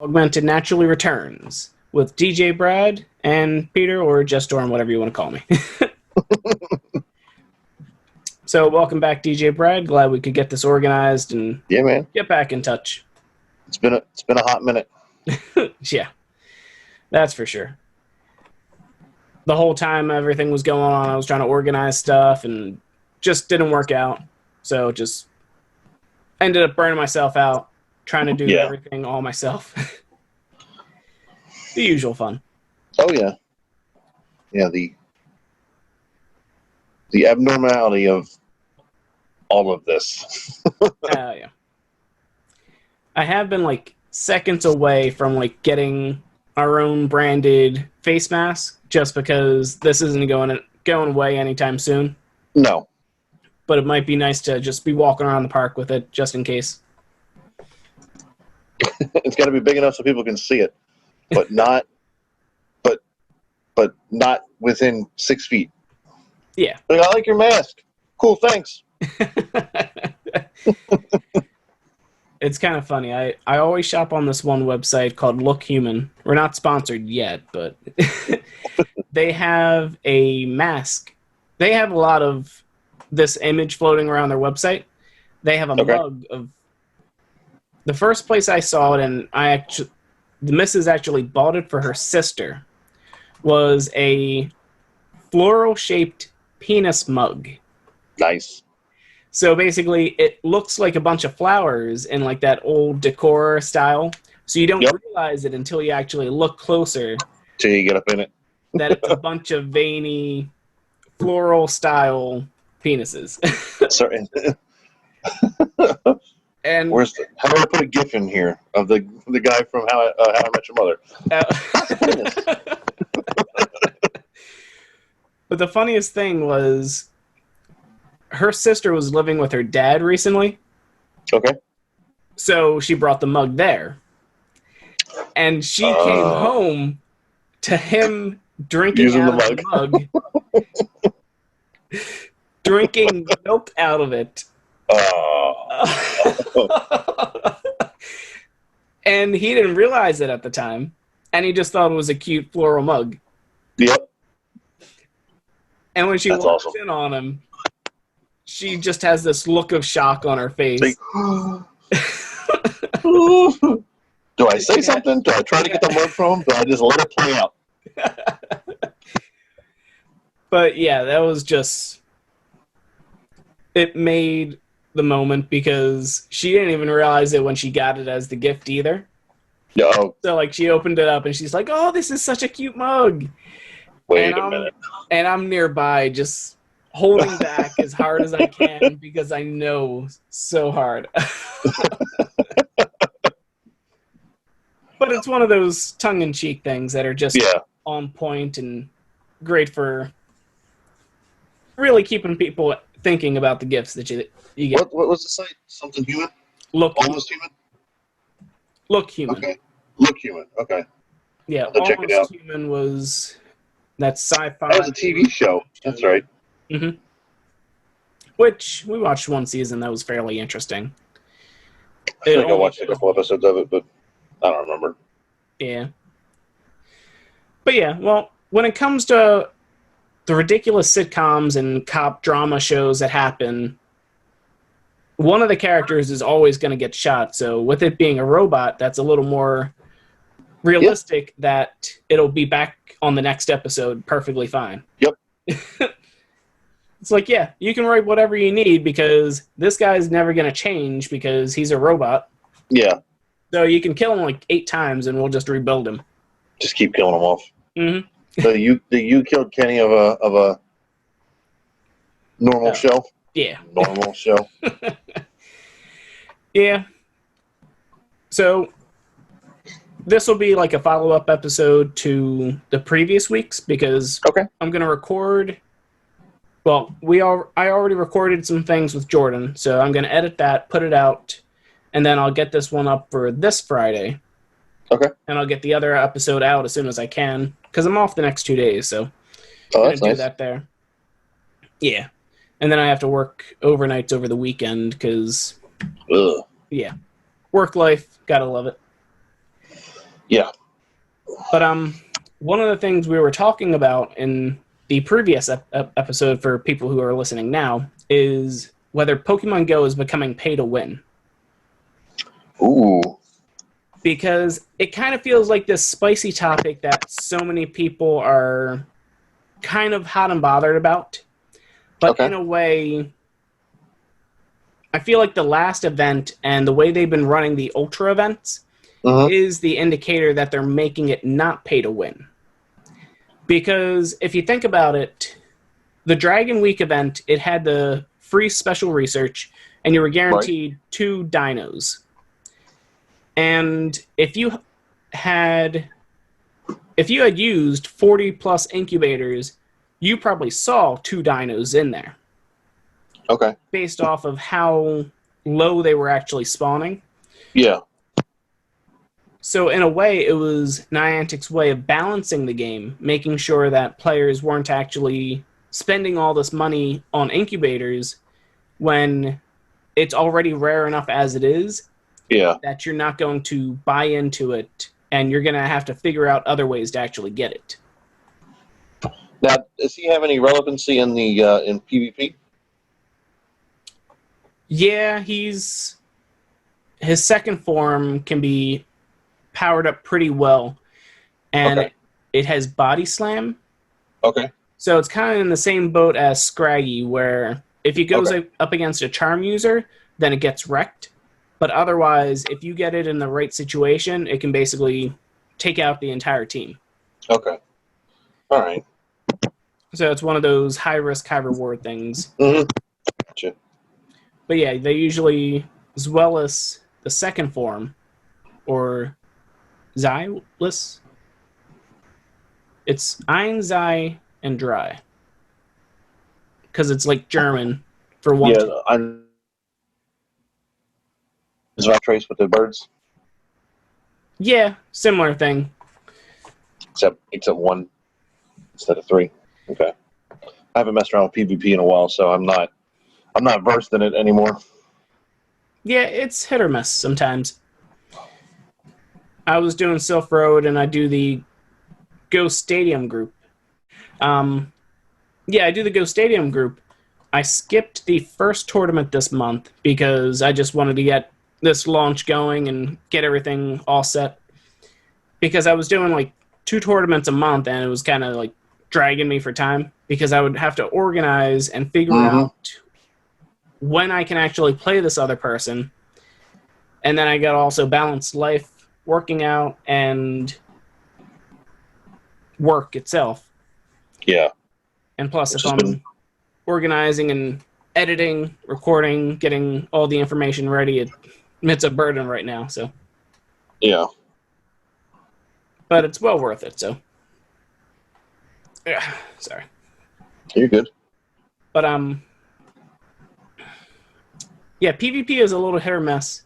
Augmented Naturally returns with DJ Brad and Peter, or just Storm, whatever you want to call me. So, welcome back, DJ Brad. Glad we could get this organized and Yeah, man. get back in touch. It's been a hot minute. Yeah, that's for sure. The whole time everything was going on, I was trying to organize stuff and just didn't work out. So just ended up burning myself out trying to do everything all myself. The usual fun. Oh yeah. Yeah, the abnormality of all of this. Yeah. I have been like seconds away from like getting our own branded face mask just because this isn't going away anytime soon. No. But it might be nice to just be walking around the park with it just in case. It's got to be big enough so people can see it, but not but not within 6 feet. Yeah. Like, I like your mask. Cool, thanks. It's kind of funny. I always shop on this one website called Look Human. We're not sponsored yet, but they have a mask. They have a lot of this image floating around their website. They have a mug of... The first place I saw it, and the missus actually bought it for her sister, was a floral-shaped penis mug. Nice. So basically, it looks like a bunch of flowers in like that old decor style. So you don't realize it until you actually look closer. Till you get up in it. That it's a bunch of veiny, floral-style penises. Sorry. And how do I put a GIF in here of the guy from How I Met Your Mother? But the funniest thing was, her sister was living with her dad recently. Okay. So she brought the mug there. And she came home to him drinking using out the of the mug. Drinking milk out of it. And he didn't realize it at the time. And he just thought it was a cute floral mug. Yep. And when she walks in on him, she just has this look of shock on her face. Do I say something? Do I try to get the mug from him? Do I just let it play out? But yeah, that was just... It made the moment because she didn't even realize it when she got it as the gift either. No. So like she opened it up and she's like, "Oh, this is such a cute mug." Wait a minute. And I'm nearby just holding back as hard as I can because I know so hard. But it's one of those tongue-in-cheek things that are just on point and great for really keeping people thinking about the gifts that you get. What was the site? Something human? Almost human? Look Human. Okay. Look Human. Okay. Yeah, check it out. Almost Human was that sci-fi. That was a TV show. That's right. Mm-hmm. Which we watched one season that was fairly interesting. I think I watched a couple episodes of it, but I don't remember. Yeah. But yeah, well, when it comes to the ridiculous sitcoms and cop drama shows that happen, one of the characters is always going to get shot. So with it being a robot, that's a little more realistic that it'll be back on the next episode perfectly fine. Yep. It's like, yeah, you can write whatever you need because this guy's never going to change because he's a robot. Yeah. So you can kill him like 8 times and we'll just rebuild him. Just keep killing him off. Mm-hmm. So you killed Kenny of a normal show? Yeah. Normal show. Yeah. So this will be like a follow-up episode to the previous weeks because I'm going to record... Well, I already recorded some things with Jordan, so I'm going to edit that, put it out, and then I'll get this one up for this Friday. Okay. And I'll get the other episode out as soon as I can, because I'm off the next 2 days, so I'm going to do that there. Yeah. And then I have to work overnights over the weekend, because, yeah. Work life, gotta love it. Yeah. But one of the things we were talking about in the previous episode for people who are listening now is whether Pokemon Go is becoming pay to win. Ooh. Because it kind of feels like this spicy topic that so many people are kind of hot and bothered about. But in a way, I feel like the last event and the way they've been running the Ultra events is the indicator that they're making it not pay to win. Because if you think about it, the Dragon Week event, it had the free special research, and you were guaranteed 2 dinos. And if you had used 40 plus incubators, you probably saw 2 dinos in there. Okay. Based off of how low they were actually spawning. Yeah. So in a way, it was Niantic's way of balancing the game, making sure that players weren't actually spending all this money on incubators when it's already rare enough as it is. Yeah. That you're not going to buy into it, and you're going to have to figure out other ways to actually get it. Now, does he have any relevancy in the in PvP? Yeah, his second form can be powered up pretty well, and it has Body Slam. Okay. So it's kind of in the same boat as Scraggy, where if he goes up against a Charm user, then it gets wrecked. But otherwise, if you get it in the right situation, it can basically take out the entire team. Okay. All right. So it's one of those high-risk, high-reward things. Mm-hmm. Gotcha. But yeah, they usually, as well as the second form, or Xylus. It's Ein, Xy, and Dry. Because it's like German for one. Yeah, I'm... Is that trace with the birds? Yeah, similar thing. Except 1 instead of 3. Okay. I haven't messed around with PvP in a while, so I'm not versed in it anymore. Yeah, it's hit or miss sometimes. I was doing Silph Road, and I do the Go Stadium group. Yeah, I do the Go Stadium group. I skipped the first tournament this month because I just wanted to get this launch going and get everything all set. Because I was doing like 2 tournaments a month, and it was kind of like dragging me for time because I would have to organize and figure out when I can actually play this other person. And then I got also balanced life, working out, and work itself. Yeah. And plus, if I'm organizing and editing, recording, getting all the information ready, it's a burden right now. So yeah, but it's well worth it. So yeah, sorry. You're good. But yeah, PvP is a little hit or miss.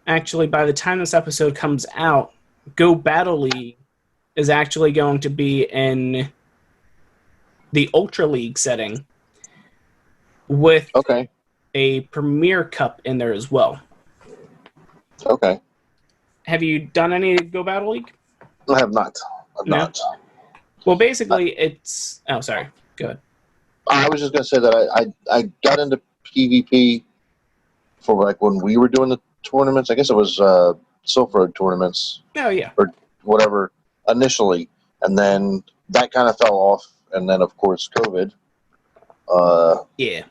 Actually, by the time this episode comes out, Go Battle League is actually going to be in the Ultra League setting with a Premier Cup in there as well. Okay. Have you done any Go Battle League? I have not. I've not. Well, basically, it's... Oh, sorry. Go ahead. I was just going to say that I got into PvP for like when we were doing the tournaments. I guess it was Silph Road tournaments. Oh, yeah. Or whatever initially. And then that kind of fell off. And then, of course, COVID. Yeah.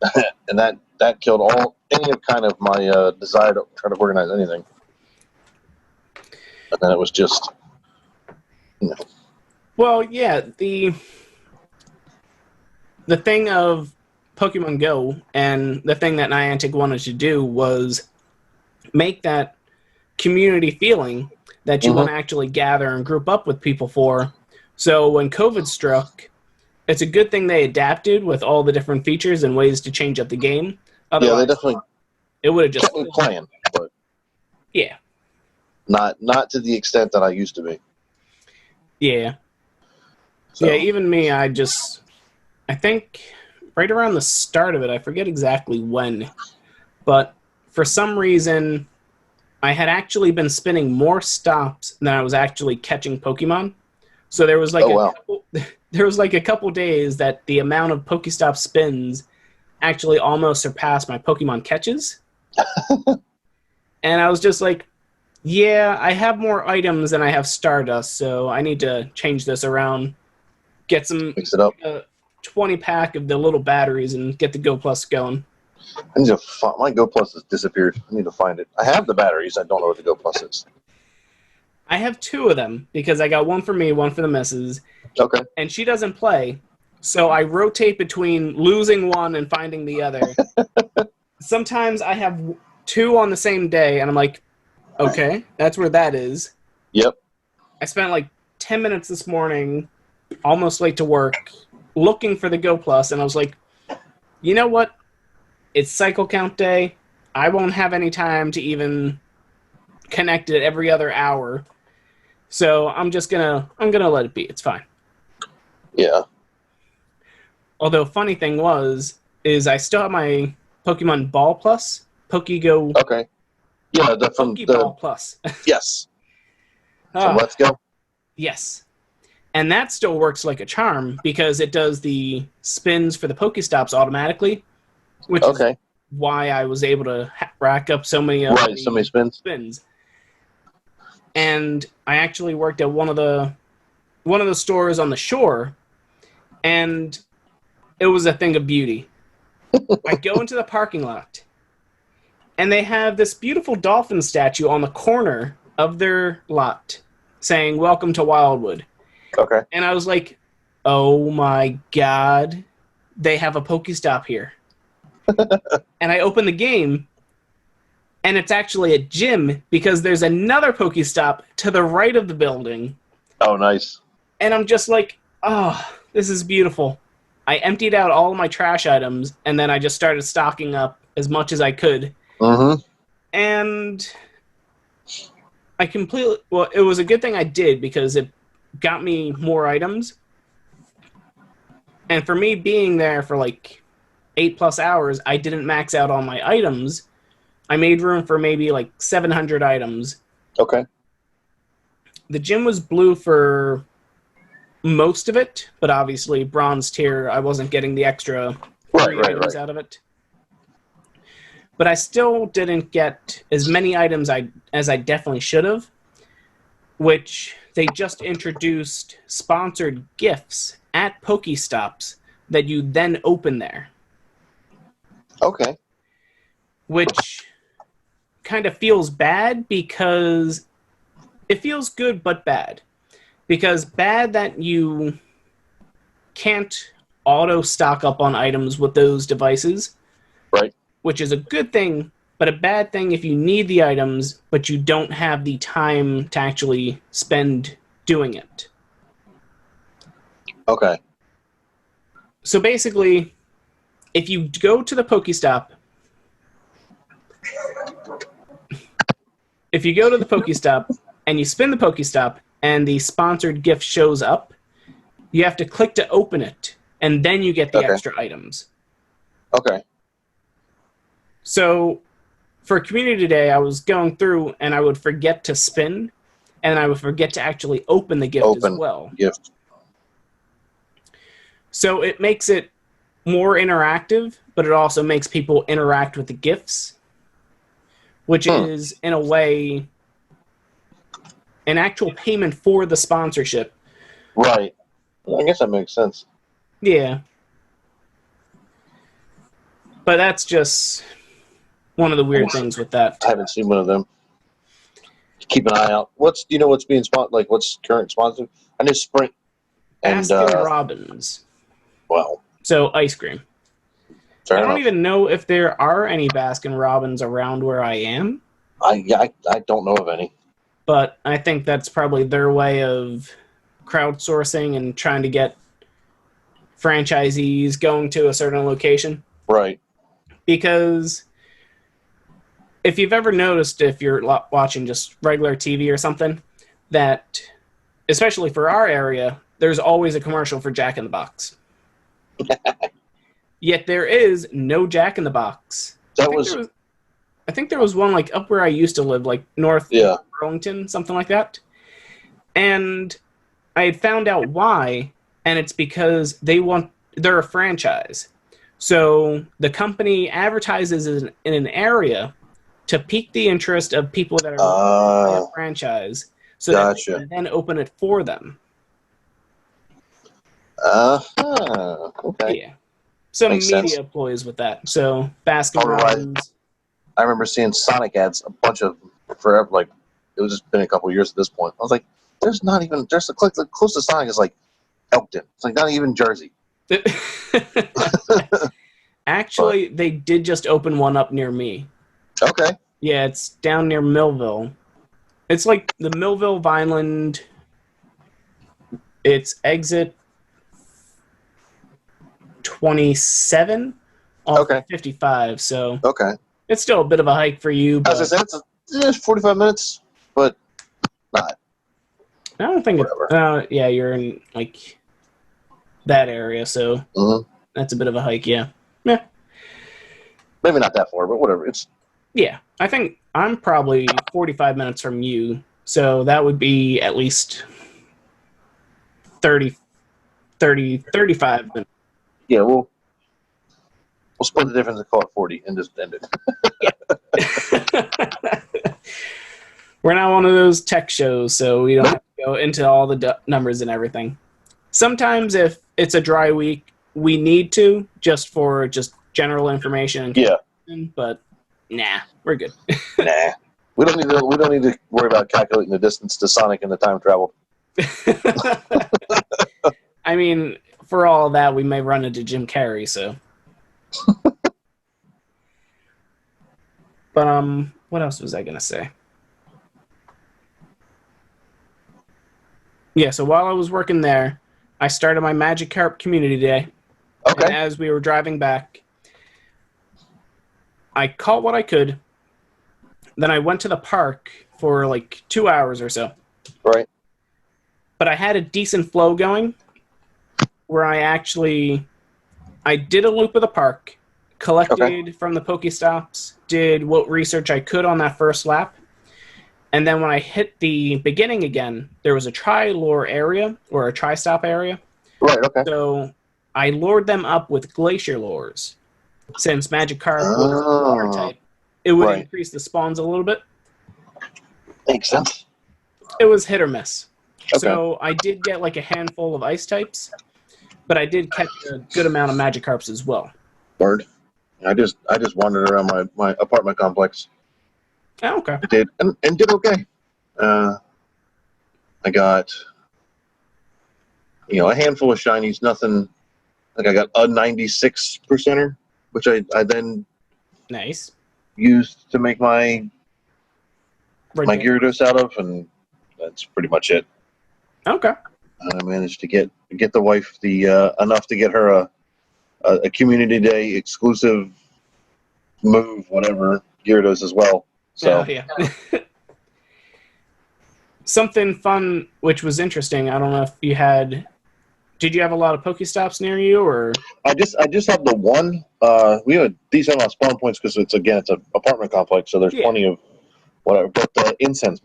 And that killed any kind of my desire to try to organize anything. And then it was just, you know. Well, yeah, the thing of Pokemon Go and the thing that Niantic wanted to do was make that community feeling that you want to actually gather and group up with people for. So when COVID struck, it's a good thing they adapted with all the different features and ways to change up the game. Otherwise, yeah, they definitely it would have just kept me playing, but yeah, not to the extent that I used to be. Yeah. So. Yeah, even me, I think right around the start of it, I forget exactly when, but for some reason, I had actually been spinning more stops than I was actually catching Pokemon. So there was like Oh wow. there was like a couple days that the amount of Pokestop spins actually almost surpassed my Pokemon catches. And I was just like, yeah, I have more items than I have Stardust, so I need to change this around. Get some Mix it up. 20 pack of the little batteries and get the Go Plus going. I need to find, my Go Plus has disappeared. I need to find it. I have the batteries. I don't know what the Go Plus is. I have 2 of them because I got one for me, one for the missus. Okay. And she doesn't play, so I rotate between losing one and finding the other. Sometimes I have 2 on the same day, and I'm like, okay, that's where that is. Yep. I spent like 10 minutes this morning, almost late to work, looking for the Go Plus, and I was like, you know what? It's cycle count day. I won't have any time to even connect it every other hour. So I'm gonna let it be. It's fine. Yeah. Although funny thing is I still have my Pokemon Ball Plus, PokeGo. Okay. Yeah, from Pokeball Plus. Yes. From Let's Go. Yes. And that still works like a charm because it does the spins for the Pokestops automatically, which is why I was able to rack up so many so many spins. And I actually worked at one of the stores on the shore, and it was a thing of beauty. I go into the parking lot, and they have this beautiful dolphin statue on the corner of their lot saying, "Welcome to Wildwood." Okay. And I was like, oh my god, they have a Pokestop here. And I open the game, and it's actually a gym because there's another Pokestop to the right of the building. Oh, nice. And I'm just like, oh, this is beautiful. I emptied out all of my trash items, and then I just started stocking up as much as I could. Mm-hmm. And it was a good thing I did because it got me more items. And for me being there for like 8+ hours, I didn't max out all my items. I made room for maybe like 700 items. Okay. The gym was blue for most of it, but obviously bronze tier, I wasn't getting the extra items out of it. But I still didn't get as many items as I definitely should have, which they just introduced sponsored gifts at Pokestops that you then open there. Okay. Which kind of feels bad because it feels good but bad. Because bad that you can't auto stock up on items with those devices. Right. Which is a good thing, but a bad thing if you need the items, but you don't have the time to actually spend doing it. Okay. So basically, if you go to the Pokestop, and you spin the Pokestop and the sponsored gift shows up, you have to click to open it, and then you get the extra items. Okay. So for Community Day, I was going through and I would forget to spin, and I would forget to actually open the gift as well. Gift. So it makes it more interactive, but it also makes people interact with the gifts, which is, in a way, an actual payment for the sponsorship. Right. I guess that makes sense. Yeah. But that's just one of the weird things with that. I haven't seen one of them. Keep an eye out. What's being sponsored? Like, what's current sponsored? I know Sprint and Baskin Robbins. Wow. So ice cream. Fair I don't enough. even know if there are any Baskin Robbins around where I am. I don't know of any. But I think that's probably their way of crowdsourcing and trying to get franchisees going to a certain location. Right. Because if you've ever noticed, if you're watching just regular TV or something, that, especially for our area, there's always a commercial for Jack in the Box. Yet there is no Jack in the Box. I I think there was one like up where I used to live, like North Yeah. Burlington, something like that. And I had found out why, and it's because they're a franchise. So the company advertises in an area to pique the interest of people that are looking to buy a franchise, so that they Gotcha. can then open it for them. Okay. Yeah. Some Makes media sense. ploys with that. So Baskin Otherwise, Robbins. I remember seeing Sonic ads a bunch of forever. Like it was just been a couple of years at this point. I was like, there's not even there's the closest Sonic is like Elkton. It's like not even Jersey. Actually, they did just open one up near me. Okay. Yeah, it's down near Millville. It's like the Millville Vineland. It's exit 27 off Okay. 55. So Okay. it's still a bit of a hike for you, but As I said, it's 45 minutes, but not. I don't think Whatever. yeah, you're in like that area, so that's a bit of a hike. Yeah. Maybe not that far, but whatever. It's I think I'm probably 45 minutes from you, so that would be at least 35 minutes. yeah. We'll split the difference and call it 40 and just end it. We're not one of those tech shows, so we don't have to go into all the numbers and everything. Sometimes if it's a dry week, we need to for general information. But nah, we're good. Nah. We don't need to worry about calculating the distance to Sonic and the time travel. I mean, for all that, we may run into Jim Carrey, so. But what else was I gonna say? Yeah, so while I was working there, I started my Magikarp community day. Okay. And as we were driving back, I caught what I could. Then I went to the park for like 2 hours or so. Right. But I had a decent flow going where I did a loop of the park, collected from the Pokestops, did what research I could on that first lap. And then when I hit the beginning again, there was a tri-lure area, or a tri-stop area. Right, okay. So I lured them up with Glacier lures. Since Magikarp was water type, it would increase the spawns a little bit. Makes sense. It was hit or miss. Okay. So I did get like a handful of ice types, but I did catch a good amount of Magikarps as well. Bird. I just wandered around my apartment complex. Oh, okay. I did and did okay. I got a handful of shinies, nothing like I got a 96%er, which I then Nice. used to make my Gyarados out of, and that's pretty much it. Okay. I managed to get the wife enough to get her a community day exclusive move, whatever, Gyarados as well. So yeah. Something fun, which was interesting. I don't know if you had. Did you have a lot of Pokestops near you, or? I just have the one. We have a decent amount of spawn points because it's an apartment complex, so there's plenty of whatever. But the incense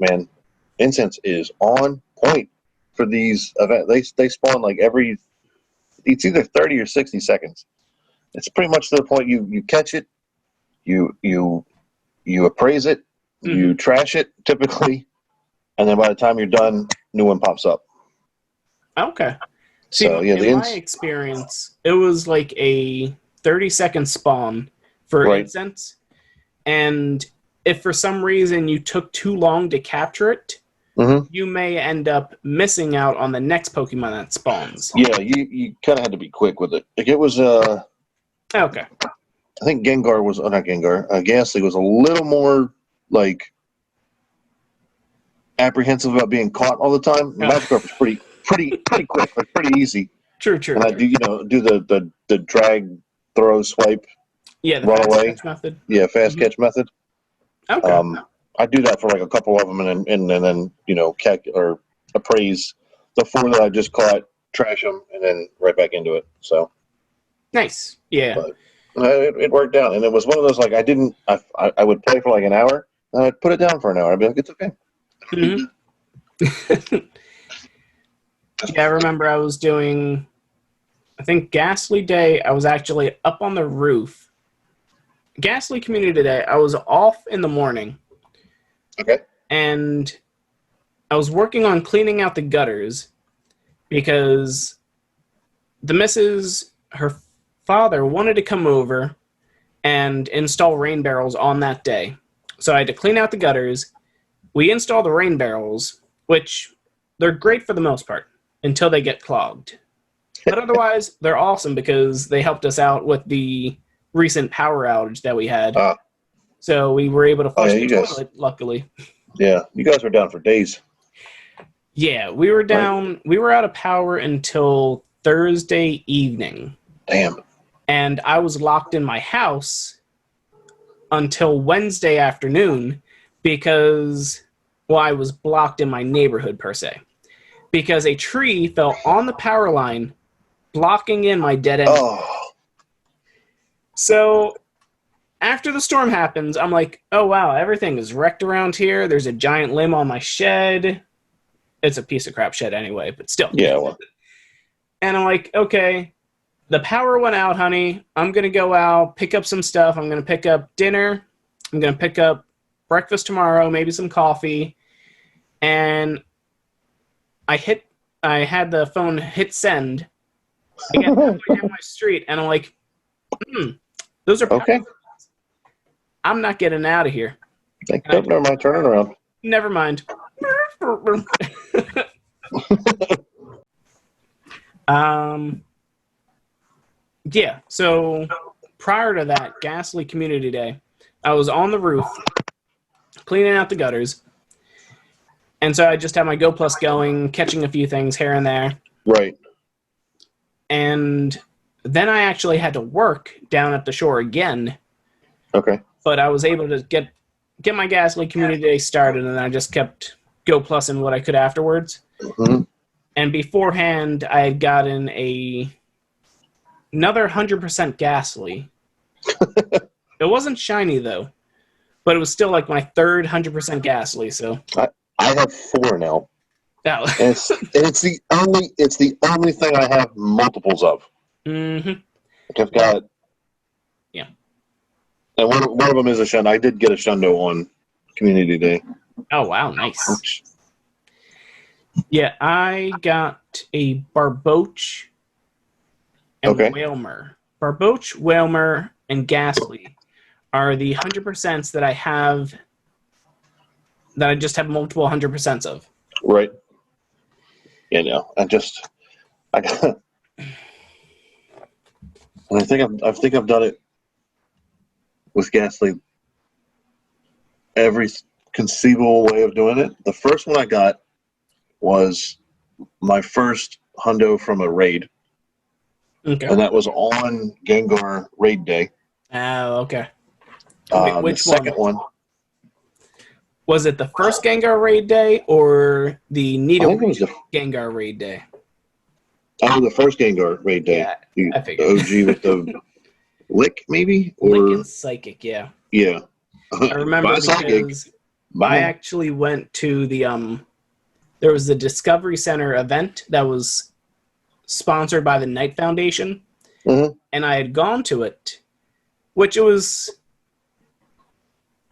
is on point for these events. They spawn like it's either 30 or 60 seconds. It's pretty much to the point you catch it, you appraise it, you trash it typically, and then by the time you're done, new one pops up. Okay. See, So, in my experience, it was like a 30-second spawn for incense, and if for some reason you took too long to capture it, you may end up missing out on the next Pokemon that spawns. Yeah, you kind of had to be quick with it. Like it was okay. I think Gengar was not Gengar. Ghastly was a little more like apprehensive about being caught all the time. Magikarp was pretty quick, like pretty easy. True. And I do the drag, throw, swipe, the run fast away catch method. Yeah, fast catch method. Okay. I do that for like a couple of them, and then or appraise the 4 that I just caught, trash them, and then right back into it. So nice. Yeah. It worked out, and it was one of those like I would play for like an hour, and I'd put it down for an hour. I'd be like, it's okay. Mm-hmm. Yeah, I remember I was doing, I think Ghastly Day, I was actually up on the roof. Ghastly Community Day, I was off in the morning. Okay. And I was working on cleaning out the gutters because the missus, her father, wanted to come over and install rain barrels on that day. So I had to clean out the gutters. We installed the rain barrels, which they're great for the most part until they get clogged. But otherwise, they're awesome because they helped us out with the recent power outage that we had. So we were able to flush the toilet, luckily. Yeah, you guys were down for days. Yeah, we were down. Right? We were out of power until Thursday evening. Damn. And I was locked in my house until Wednesday afternoon because, well, I was blocked in my neighborhood, per se. Because a tree fell on the power line, blocking in my dead end. Oh. So after the storm happens, I'm like, oh, wow, everything is wrecked around here. There's a giant limb on my shed. It's a piece of crap shed anyway, but still. Yeah, well. And I'm like, okay, the power went out, honey. I'm going to go out, pick up some stuff. I'm going to pick up dinner. I'm going to pick up breakfast tomorrow, maybe some coffee. And I had the phone hit send. I get halfway down my street, and I'm like, those are okay. I'm not getting out of here. Never mind, turn it around. Never mind. Yeah, so prior to that, Ghastly Community Day, I was on the roof cleaning out the gutters. And so I just had my Go Plus going, catching a few things here and there. Right. And then I actually had to work down at the shore again. Okay. But I was able to get my Ghastly Community Day started, and I just kept Go Plusing what I could afterwards. Mm-hmm. And beforehand, I had gotten another 100% Ghastly. It wasn't shiny, though. But it was still like my third 100% Ghastly, so... I have 4 now. Oh. it's the only thing I have multiples of. Mm-hmm. Like I've got... Yeah. And one of them is a Shundo. I did get a Shundo on Community Day. Oh, wow, nice. Yeah, I got a Barboach and Whalmer. Barboach, Whalmer, and Ghastly are the 100% that I have, that I just have multiple 100% of. Right. Yeah, no, I got... And I think I've done it with Ghastly every conceivable way of doing it. The first one I got was my first hundo from a raid. Okay. And that was on Gengar raid day. Oh, okay. Which the second one? Was it the first Gengar raid day or the Nido Gengar raid day? Oh, the first Gengar raid day. Yeah, I figured. OG with the Lick, maybe? Lick and Psychic, yeah. Yeah. I remember because I actually went to the there was the Discovery Center event that was sponsored by the Knight Foundation, and I had gone to it, which it was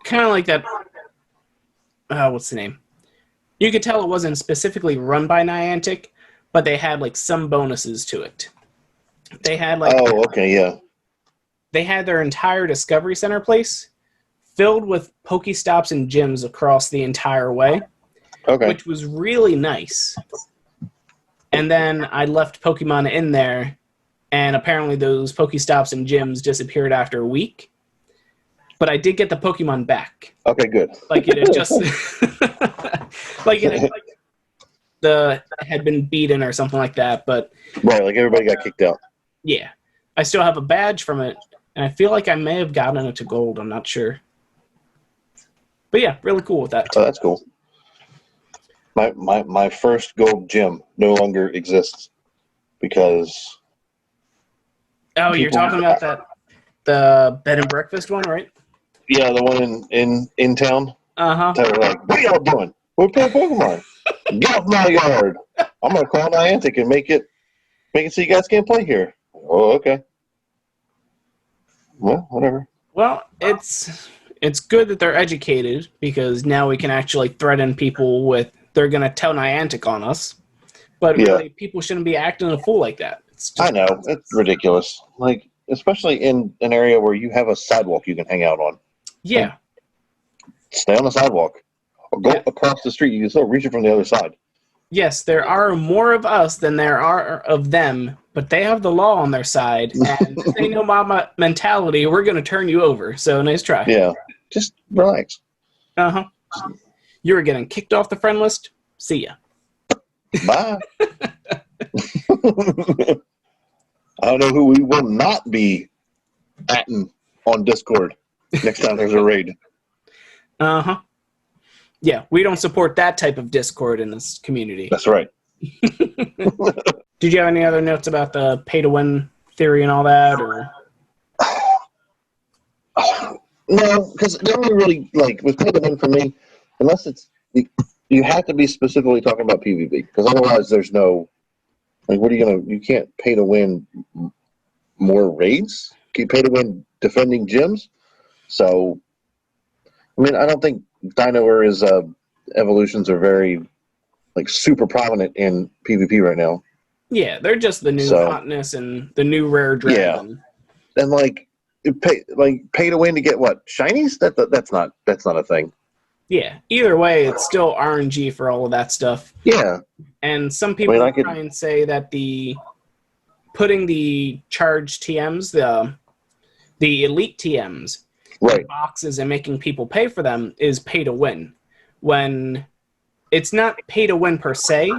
kind of like that. What's the name? You could tell it wasn't specifically run by Niantic, but they had like some bonuses to it. They had like they had their entire Discovery Center place filled with Pokestops and gyms across the entire way, which was really nice. And then I left Pokemon in there, and apparently those Pokestops and gyms disappeared after a week. But I did get the Pokemon back. Okay, good. Like it had just had been beaten or something like that. But right, like everybody got kicked out. Yeah, I still have a badge from it, and I feel like I may have gotten it to gold. I'm not sure. But yeah, really cool with that. Oh, that's cool. My first gold gym no longer exists because... Oh, you're talking about that The bed and breakfast one, right? Yeah, the one in town. Uh-huh. They were like, "What are y'all doing? We're playing Pokemon. Get off my yard! I'm gonna call Niantic and make it so you guys can't play here." Oh, okay. Well, whatever. Well, it's good that they're educated because now we can actually threaten people with they're going to tell Niantic on us. But Yeah. really, people shouldn't be acting a fool like that. It's just, I know it's ridiculous. Like, especially in an area where you have a sidewalk you can hang out on. yeah. Like, stay on the sidewalk. Or go across the street. You can still reach it from the other side. Yes, there are more of us than there are of them, but they have the law on their side, and this ain't no mama mentality. We're going to turn you over. So nice try. Yeah, just relax. Uh-huh. You were getting kicked off the friend list? See ya. Bye. I don't know who we will not be atting on Discord next time there's a raid. Uh-huh. Yeah, we don't support that type of Discord in this community. That's right. Did you have any other notes about the pay-to-win theory and all that, or? No, because the only really, like, with pay-to-win for me, unless it's, you have to be specifically talking about PvP, because otherwise there's no, like, what are you going to, you can't pay to win more raids? Can you pay to win defending gyms? So, I mean, I don't think Dino Era's evolutions are very, like, super prominent in PvP right now. Yeah, they're just the new hotness and the new rare dragon. Yeah. And, like, pay to win to get what? Shinies? That's not a thing. Yeah. Either way, it's still RNG for all of that stuff. Yeah. And some people try and say that putting the charged TMs, the elite TMs, in boxes and making people pay for them is pay to win. When it's not pay to win per se,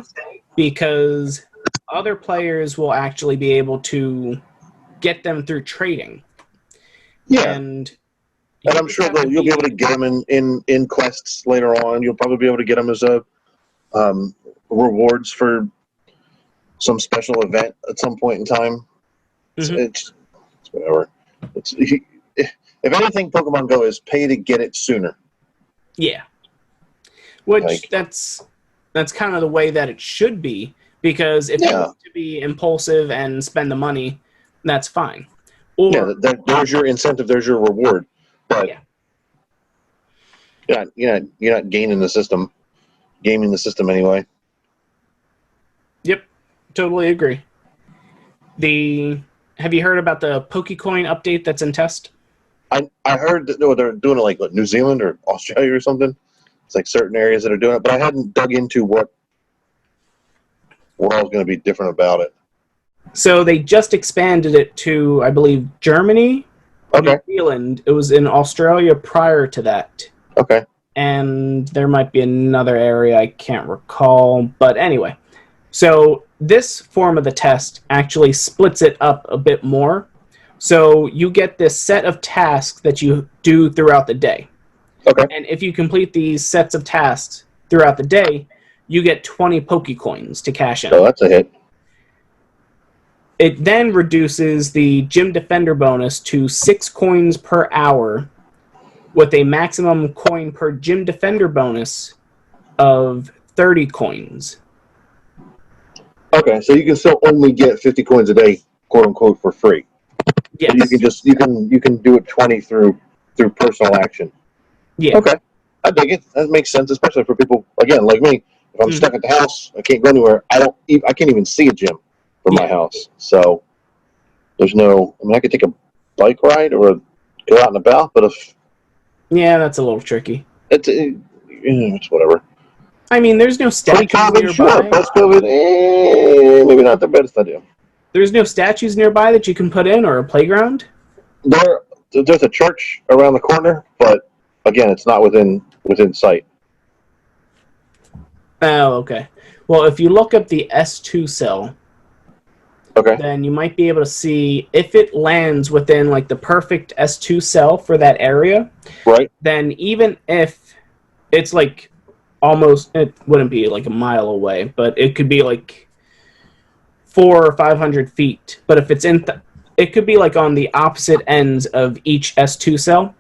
because other players will actually be able to get them through trading. Yeah. And I'm sure you'll be able to get them in quests later on. You'll probably be able to get them as rewards for some special event at some point in time. Mm-hmm. It's whatever. If anything, Pokemon Go is pay to get it sooner. Yeah. Which that's kind of the way that it should be, because if you want to be impulsive and spend the money, that's fine. Or there's your incentive, there's your reward. But you're not gaming the system anyway. Yep, totally agree. Have you heard about the Pokecoin update that's in test? I heard that they're doing it like New Zealand or Australia or something. It's like certain areas that are doing it, but I hadn't dug into what all is going to be different about it. So they just expanded it to, I believe, Germany, New Zealand. It was in Australia prior to that. Okay. And there might be another area I can't recall. But anyway, so this form of the test actually splits it up a bit more. So you get this set of tasks that you do throughout the day. Okay. And if you complete these sets of tasks throughout the day, you get 20 Pokecoins to cash in. So that's a hit. It then reduces the Gym Defender bonus to 6 coins per hour, with a maximum coin per Gym Defender bonus of 30 coins. Okay, so you can still only get 50 coins a day, quote unquote, for free. Yes. But you can do it 20 through personal action. Yeah. Okay. I dig it. That makes sense, especially for people again like me. If I'm stuck at the house, I can't go anywhere. I can't even see a gym from my house. So there's no. I mean, I could take a bike ride or go out and about, but if that's a little tricky. It's whatever. I mean, there's no statues nearby. Sure. Post-COVID, maybe not the best idea. There's no statues nearby that you can put in, or a playground? There's a church around the corner, but again, it's not within sight. Oh, okay. Well, if you look up the S2 cell, then you might be able to see if it lands within like the perfect S2 cell for that area. Right. Then even if it's like it wouldn't be like a mile away, but it could be like 400 or 500 feet. But if it's it could be like on the opposite ends of each S2 cell,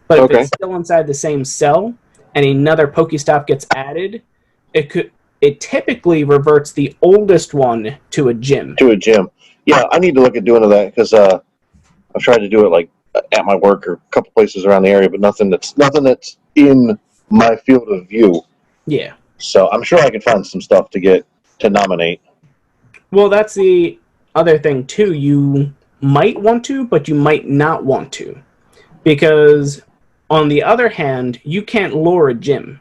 but if Okay. it's still inside the same cell and another Pokestop gets added, it typically reverts the oldest one to a gym. To a gym. Yeah, I need to look at doing that because I've tried to do it like at my work or a couple places around the area, but nothing that's in my field of view. Yeah. So I'm sure I could find some stuff to nominate. Well, that's the other thing too. You might want to, but you might not want to. Because on the other hand, you can't lure a gym.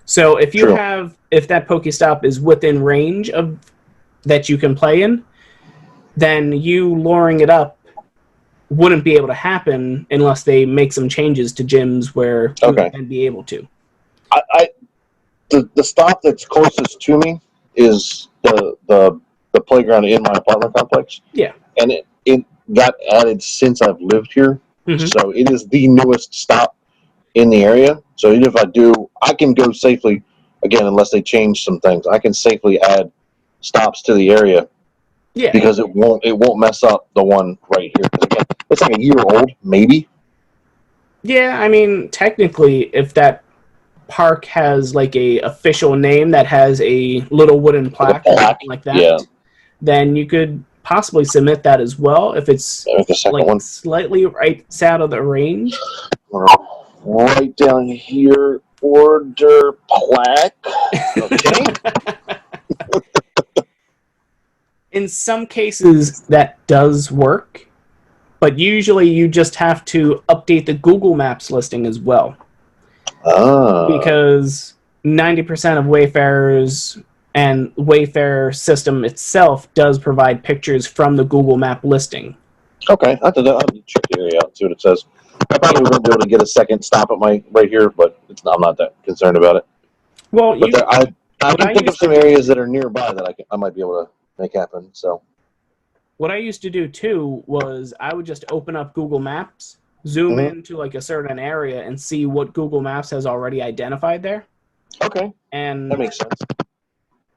So if True. if that Pokestop is within range of that you can play in, then you luring it up wouldn't be able to happen unless they make some changes to gyms where you would then be able to. The stop that's closest to me is the playground in my apartment complex. Yeah. And it got added since I've lived here. Mm-hmm. So it is the newest stop in the area. So even if I do, I can go safely, again, unless they change some things, I can safely add stops to the area. Yeah. Because it won't mess up the one right here. Again, it's like a year old, maybe. Yeah, I mean, technically, if that park has like a official name that has a little wooden plaque or something like that, yeah, then you could possibly submit that as well if it's like slightly right out of the range. Right down here, order plaque. Okay. In some cases, that does work, but usually you just have to update the Google Maps listing as well. Because 90% of Wayfarers and Wayfair system itself does provide pictures from the Google Map listing. Okay, I'll check the area out and see what it says. I probably won't be able to get a second stop at my right here, but I'm not that concerned about it. Well, but I can think of some areas that are nearby that I might be able to make happen. So, what I used to do too was I would just open up Google Maps, zoom into like a certain area, and see what Google Maps has already identified there. Okay, and that makes sense.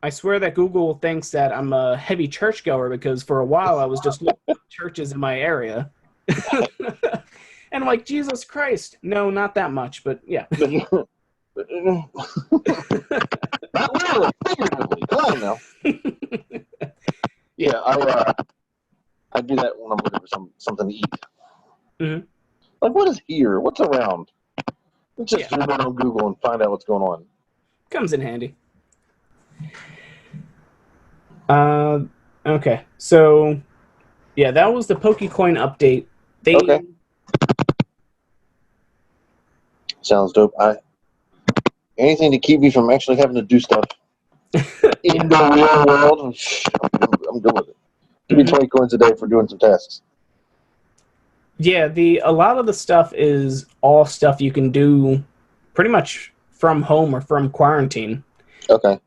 I swear that Google thinks that I'm a heavy churchgoer because for a while I was just looking at churches in my area. And I'm like, Jesus Christ. No, not that much, but yeah. Not literally, figuratively. Come on now. Yeah, I do that when I'm looking for something to eat. Mm-hmm. Like, what is here? What's around? Let's just zoom on Google and find out what's going on. Comes in handy. Okay, so yeah, that was the Pokecoin update. Okay. Sounds dope. Anything to keep me from actually having to do stuff in the real world, I'm good with it. Give me 20 coins a day for doing some tasks. Yeah, a lot of the stuff is all stuff you can do pretty much from home or from quarantine. Okay.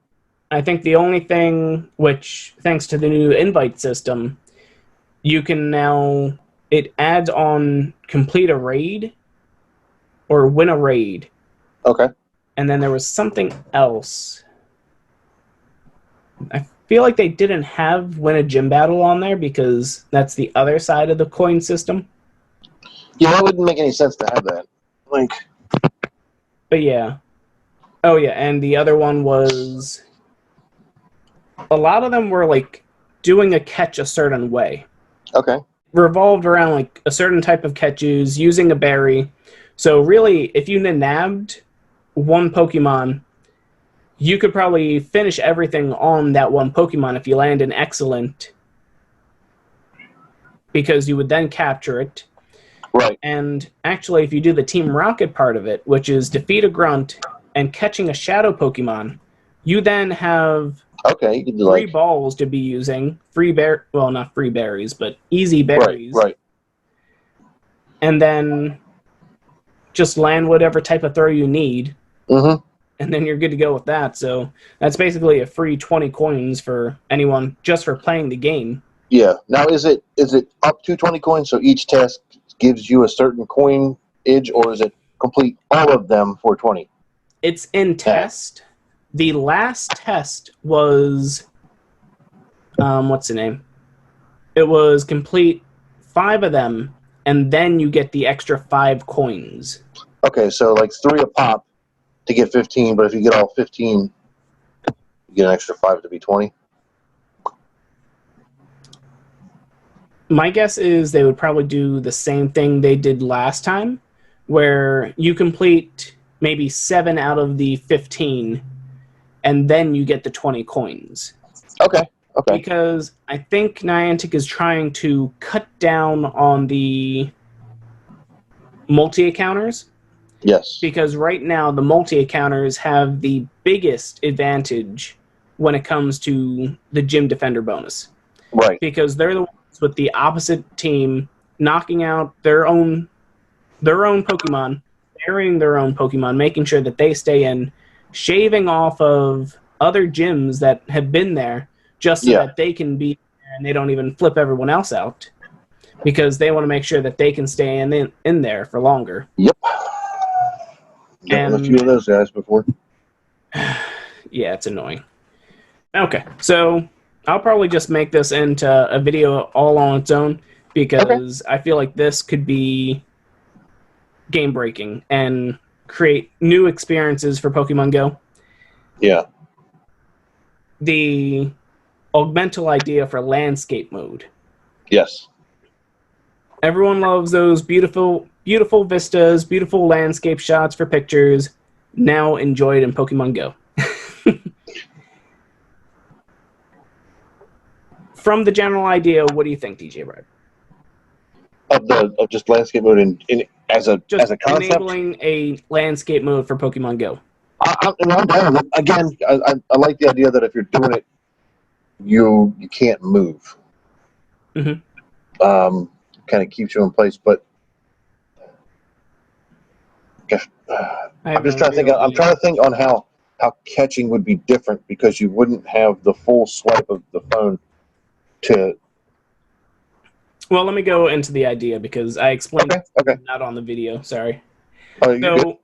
I think the only thing, which thanks to the new invite system, you can now, it adds on complete a raid or win a raid. Okay. And then there was something else. I feel like they didn't have win a gym battle on there because that's the other side of the coin system. Yeah, that wouldn't make any sense to have that. Like. But yeah. Oh yeah, and the other one was, a lot of them were like doing a catch a certain way. Okay. Revolved around like a certain type of catches using a berry. So really, if you nabbed one Pokemon, you could probably finish everything on that one Pokemon if you land an excellent, because you would then capture it. Right. And actually, if you do the Team Rocket part of it, which is defeat a grunt and catching a shadow Pokemon, you then have you can do free balls to be using, well, not free berries, but easy berries. Right. And then just land whatever type of throw you need. Mm-hmm. And then you're good to go with that. So that's basically a free 20 coins for anyone just for playing the game. Yeah. Now, is it up to 20 coins, so each task gives you a certain coinage, or is it complete all of them for 20? It's in test. The last test was, what's the name? It was complete 5 of them, and then you get the extra 5 coins. Okay, so like 3 a pop to get 15, but if you get all 15, you get an extra 5 to be 20. My guess is they would probably do the same thing they did last time, where you complete maybe 7 out of the 15, and then you get the 20 coins. Okay. Because I think Niantic is trying to cut down on the multi-accounters. Yes. Because right now, the multi-accounters have the biggest advantage when it comes to the Gym Defender bonus. Right. Because they're the ones with the opposite team knocking out their own Pokemon, burying their own Pokemon, making sure that they stay in, shaving off of other gyms that have been there just so that they can be there and they don't even flip everyone else out. Because they want to make sure that they can stay in there for longer. Yep. Done a few of those guys before. Yeah, it's annoying. Okay, so I'll probably just make this into a video all on its own because I feel like this could be game-breaking and create new experiences for Pokemon Go. Yeah. The Augmental idea for landscape mode. Yes. Everyone loves those beautiful, beautiful vistas, beautiful landscape shots for pictures. Now enjoy it in Pokemon Go. From the general idea, what do you think, DJ Brad? Of just landscape mode as a concept. Enabling a landscape mode for Pokemon Go. I'm down with it. Again, I like the idea that if you're doing it, you can't move. Mm-hmm. Kind of keeps you in place, but I'm just trying to think. I'm trying to think on how catching would be different because you wouldn't have the full swipe of the phone to. Well, let me go into the idea because I explained it not on the video. Sorry. Oh, so,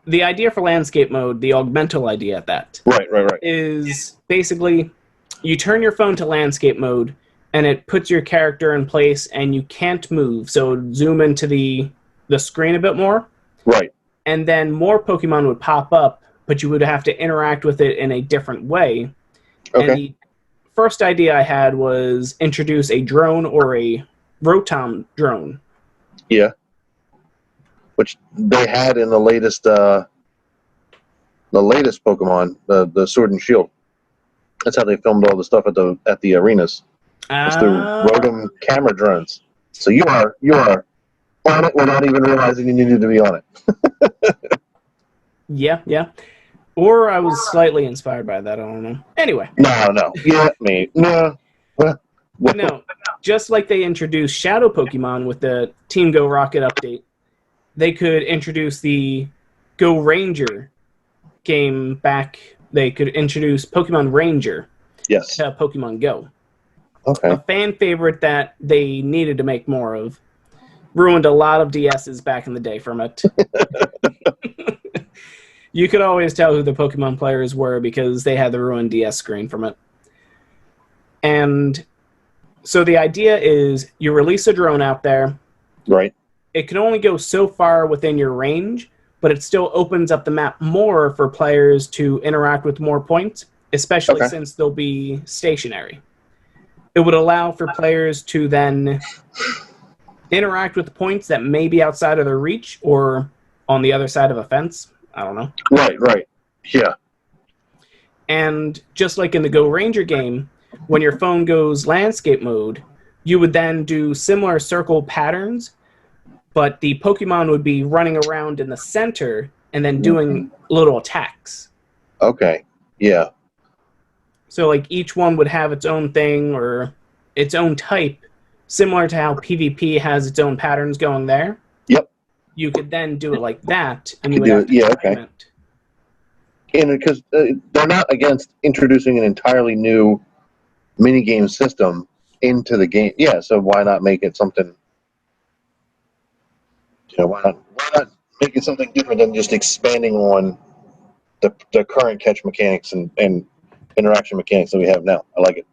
the idea for landscape mode, the Augmental idea at that, right, is basically you turn your phone to landscape mode and it puts your character in place and you can't move. So zoom into the screen a bit more. Right. And then more Pokemon would pop up, but you would have to interact with it in a different way. Okay. And the first idea I had was introduce a drone or a Rotom drone. Yeah. Which they had in the latest Pokemon, the Sword and Shield. That's how they filmed all the stuff at the arenas. It's through Rotom camera drones. So you are on it without even realizing you needed to be on it. Yeah. Or I was slightly inspired by that. I don't know. Anyway. No. Yeah, me. No. No. Just like they introduced Shadow Pokemon with the Team Go Rocket update, they could introduce the Go Ranger game back. They could introduce Pokemon Ranger to Pokemon Go. Okay. A fan favorite that they needed to make more of. Ruined a lot of DSs back in the day from it. You could always tell who the Pokemon players were because they had the ruined DS screen from it. And so the idea is you release a drone out there. Right. It can only go so far within your range, but it still opens up the map more for players to interact with more points, especially since they'll be stationary. It would allow for players to then interact with points that may be outside of their reach or on the other side of a fence. I don't know. Right. Yeah. And just like in the Go Ranger game, when your phone goes landscape mode, you would then do similar circle patterns, but the Pokemon would be running around in the center and then doing little attacks. Okay. Yeah. So like each one would have its own thing or its own type, similar to how PvP has its own patterns going there. Yep. You could then do it like that, and you would have to fragment. And because they're not against introducing an entirely new minigame system into the game. Yeah, so why not make it something? Why not make it something different than just expanding on the current catch mechanics and interaction mechanics that we have now? I like it.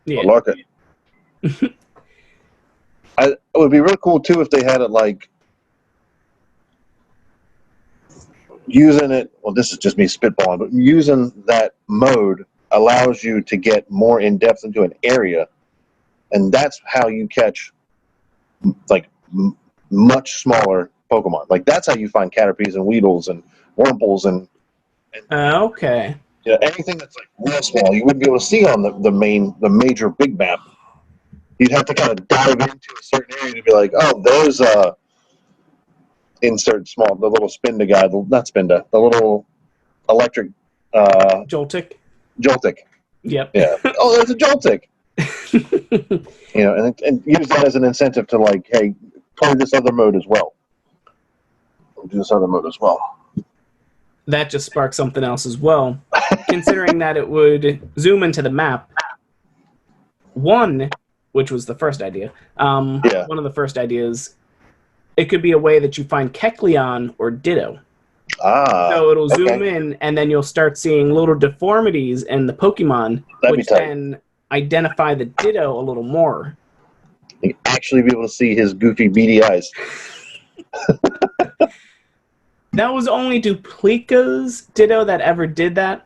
Yeah. I like it. It would be really cool too if they had it like using it. Well, this is just me spitballing, but using that mode allows you to get more in depth into an area, and that's how you catch like much smaller Pokemon. Like that's how you find Caterpies and Weedles and Wurmples and Okay. anything that's like real small. You wouldn't be able to see on the major big map. You'd have to kind of dive into a certain area to be like, oh, there's insert small, the little Spinda guy, not Spinda, the little electric Joltik. Joltik. Yep. Yeah. Oh, there's a Joltik. And use that as an incentive to like, hey, play this other mode as well. Do this other mode as well. That just sparked something else as well. Considering that it would zoom into the map. One, which was the first idea, one of the first ideas, it could be a way that you find Kecleon or Ditto. So it'll zoom in, and then you'll start seeing little deformities in the Pokemon, which then identify the Ditto a little more. You actually be able to see his goofy, beady eyes. That was only Duplica's Ditto that ever did that,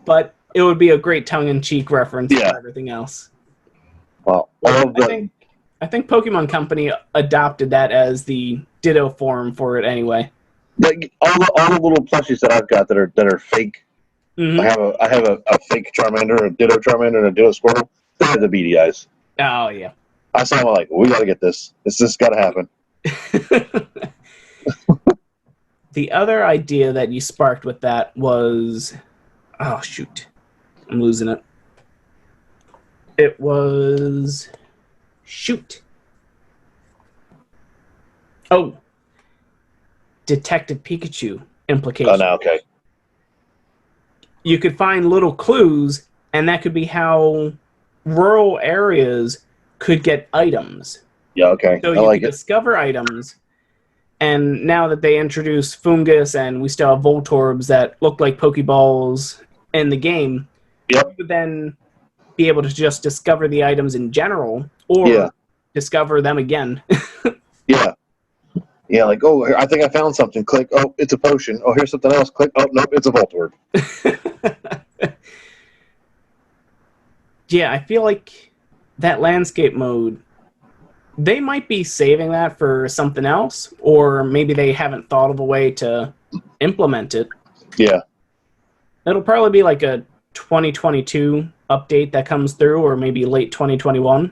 but it would be a great tongue-in-cheek reference for everything else. Well, I think Pokemon Company adopted that as the Ditto form for it anyway. Like all the little plushies that I've got that are fake. Mm-hmm. I have a fake Charmander, a Ditto Charmander, and a Ditto Squirtle. They have the beady eyes. Oh yeah. I saw them like, we got to get this. This got to happen. The other idea that you sparked with that was, oh shoot, I'm losing it. It was, shoot. Oh, Detective Pikachu implication. Oh, no, okay. You could find little clues, and that could be how rural areas could get items. Yeah, okay. So you could discover items, and now that they introduce Fungus and we still have Voltorbs that look like Pokeballs in the game, you would then be able to just discover the items in general, or discover them again. Yeah, like, oh, I think I found something. Click, oh, it's a potion. Oh, here's something else. Click, oh, nope, it's a Voltorb. Yeah, I feel like that landscape mode, they might be saving that for something else, or maybe they haven't thought of a way to implement it. Yeah. It'll probably be like a 2022 update that comes through, or maybe late 2021.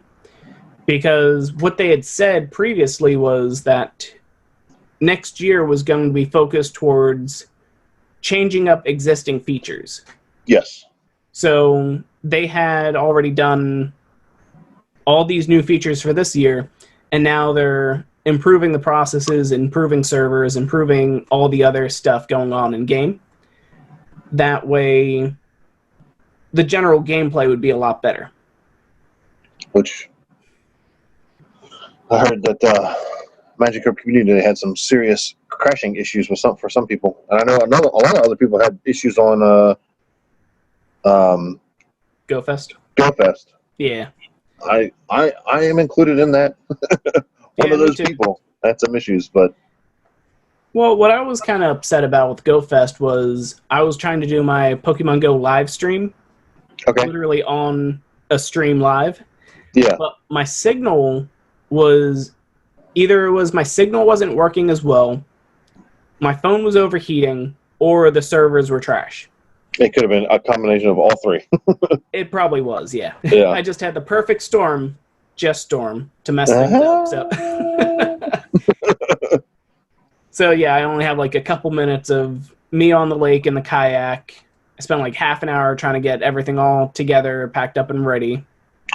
Because what they had said previously was that next year was going to be focused towards changing up existing features. Yes. So they had already done all these new features for this year, and now they're improving the processes, improving servers, improving all the other stuff going on in game. That way, the general gameplay would be a lot better. Which I heard that Magikarp community had some serious crashing issues with for some people, and I know a lot of other people had issues on GoFest. GoFest. Yeah. I am included in that. One of those people had some issues, but well, what I was kind of upset about with GoFest was I was trying to do my Pokemon Go live stream, literally on a stream live. Yeah. But my signal was my signal wasn't working as well, my phone was overheating, or the servers were trash. It could have been a combination of all three. It probably was, yeah. Yeah. I just had the perfect storm to mess things up. So yeah, I only have like a couple minutes of me on the lake in the kayak. I spent like half an hour trying to get everything all together, packed up and ready.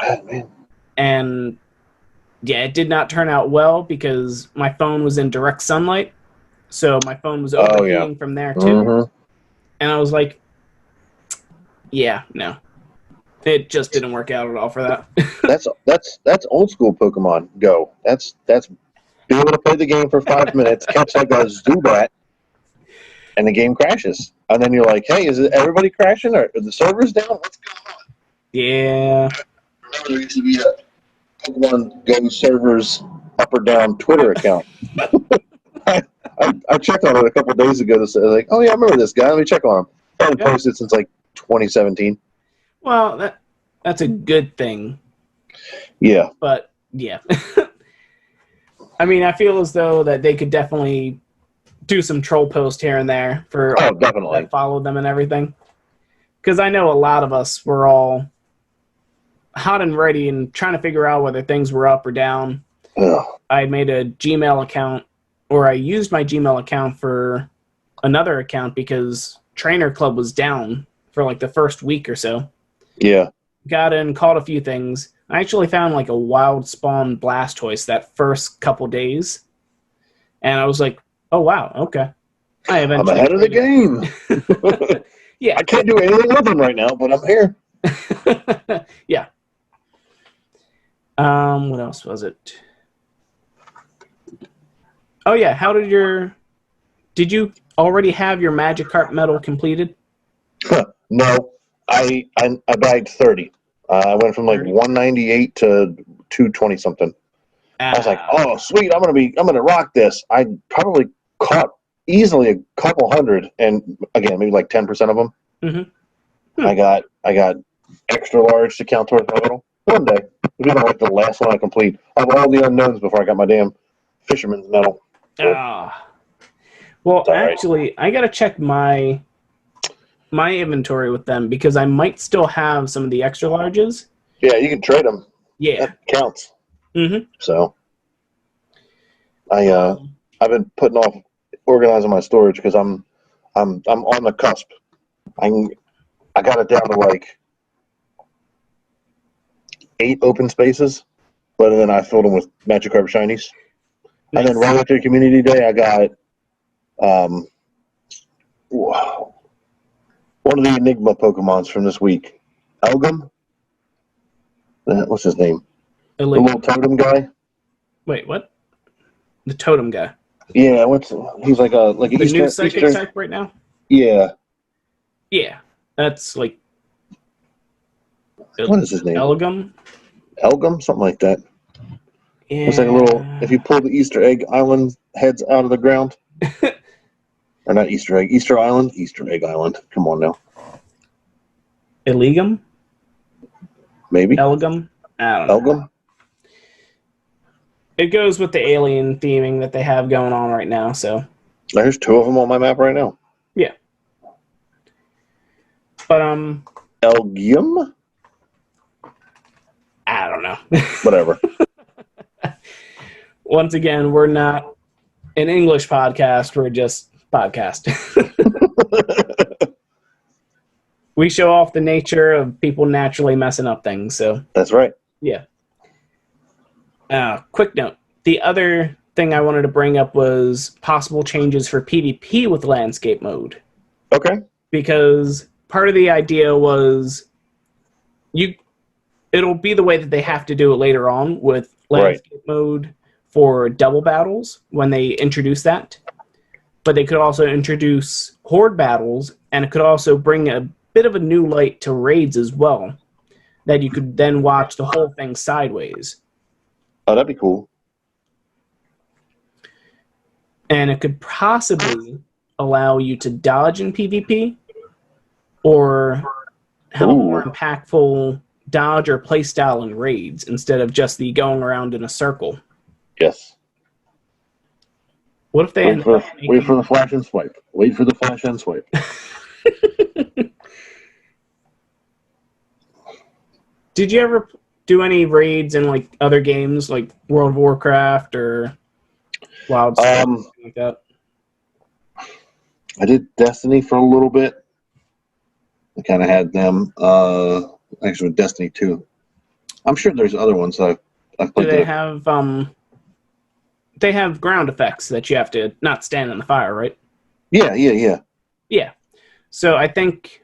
Oh, man. And yeah, it did not turn out well because my phone was in direct sunlight. So my phone was overheating from there too. Mm-hmm. And I was like, yeah, no. It just didn't work out at all for that. That's old school Pokemon Go. That's being able to play the game for 5 minutes, catch like a Zubat, and the game crashes. And then you're like, hey, is everybody crashing? Or are the servers down? What's going on? Yeah. I remember there used to be a Pokemon Go servers up or down Twitter account. I checked on it a couple days ago to say, like, oh yeah, I remember this guy. Let me check on him. I haven't posted since like 2017. Well, that's a good thing. Yeah. But yeah. I mean, I feel as though that they could definitely do some troll post here and there for definitely that follow them and everything. Because I know a lot of us were all hot and ready and trying to figure out whether things were up or down. Ugh. I made a Gmail account, or I used my Gmail account for another account because Trainer Club was down for like the first week or so. Yeah. Got in, caught a few things. I actually found like a wild spawn Blastoise that first couple days. And I was like, oh wow, okay. I'm ahead of the game. Yeah. I can't do anything with them right now, but I'm here. Yeah. What else was it? Oh yeah, did you already have your Magikarp medal completed? No, I bagged 30. I went from like 30? 198 to 220 something. I was like, oh sweet, I'm gonna rock this. I probably caught easily a couple hundred, and again, maybe like 10% of them. Mm-hmm. I got extra large to count towards my medal. One day, it'll be like the last one I complete of all the unknowns before I got my damn fisherman's medal. Well, actually, I gotta check my inventory with them because I might still have some of the extra larges. Yeah, you can trade them. Yeah, that counts. Mm-hmm. So, I've been putting off organizing my storage because I'm on the cusp. I got it down to like 8 open spaces, but then I filled them with Magikarp shinies. Nice. And then right after Community Day, I got one of the Enigma Pokemons from this week. Elgum? What's his name? The little totem guy? Wait, what? The totem guy? Yeah, he's like a the new psychic type right now? Yeah. Yeah. That's like what is his name? Elgum? Elgum? Something like that. Yeah. It's like a little, if you pull the Easter egg island heads out of the ground. Or not Easter egg, Easter Island? Easter egg island. Come on now. Eligum? Maybe. Elgum? I don't know. Elgum? It goes with the alien theming that they have going on right now, so. There's 2 of them on my map right now. Yeah. But, Elgium? I don't know. Whatever. Once again, we're not an English podcast, we're just podcast. We show off the nature of people naturally messing up things, so. That's right. Yeah. Quick note. The other thing I wanted to bring up was possible changes for PvP with landscape mode. Okay. Because part of the idea was it'll be the way that they have to do it later on with landscape mode for double battles when they introduce that. But they could also introduce horde battles, and it could also bring a bit of a new light to raids as well, that you could then watch the whole thing sideways. Oh, that'd be cool. And it could possibly allow you to dodge in PvP or have a more impactful dodge or playstyle in raids instead of just the going around in a circle. Yes. What if they wait for the flash and swipe. Wait for the flash and swipe. Did you ever do any raids in like other games like World of Warcraft or Wild Stuff, like that? I did Destiny for a little bit. I kind of had them. Actually, with Destiny 2. I'm sure there's other ones that I've played. Do they have ground effects that you have to not stand in the fire, right? Yeah. Yeah. So I think,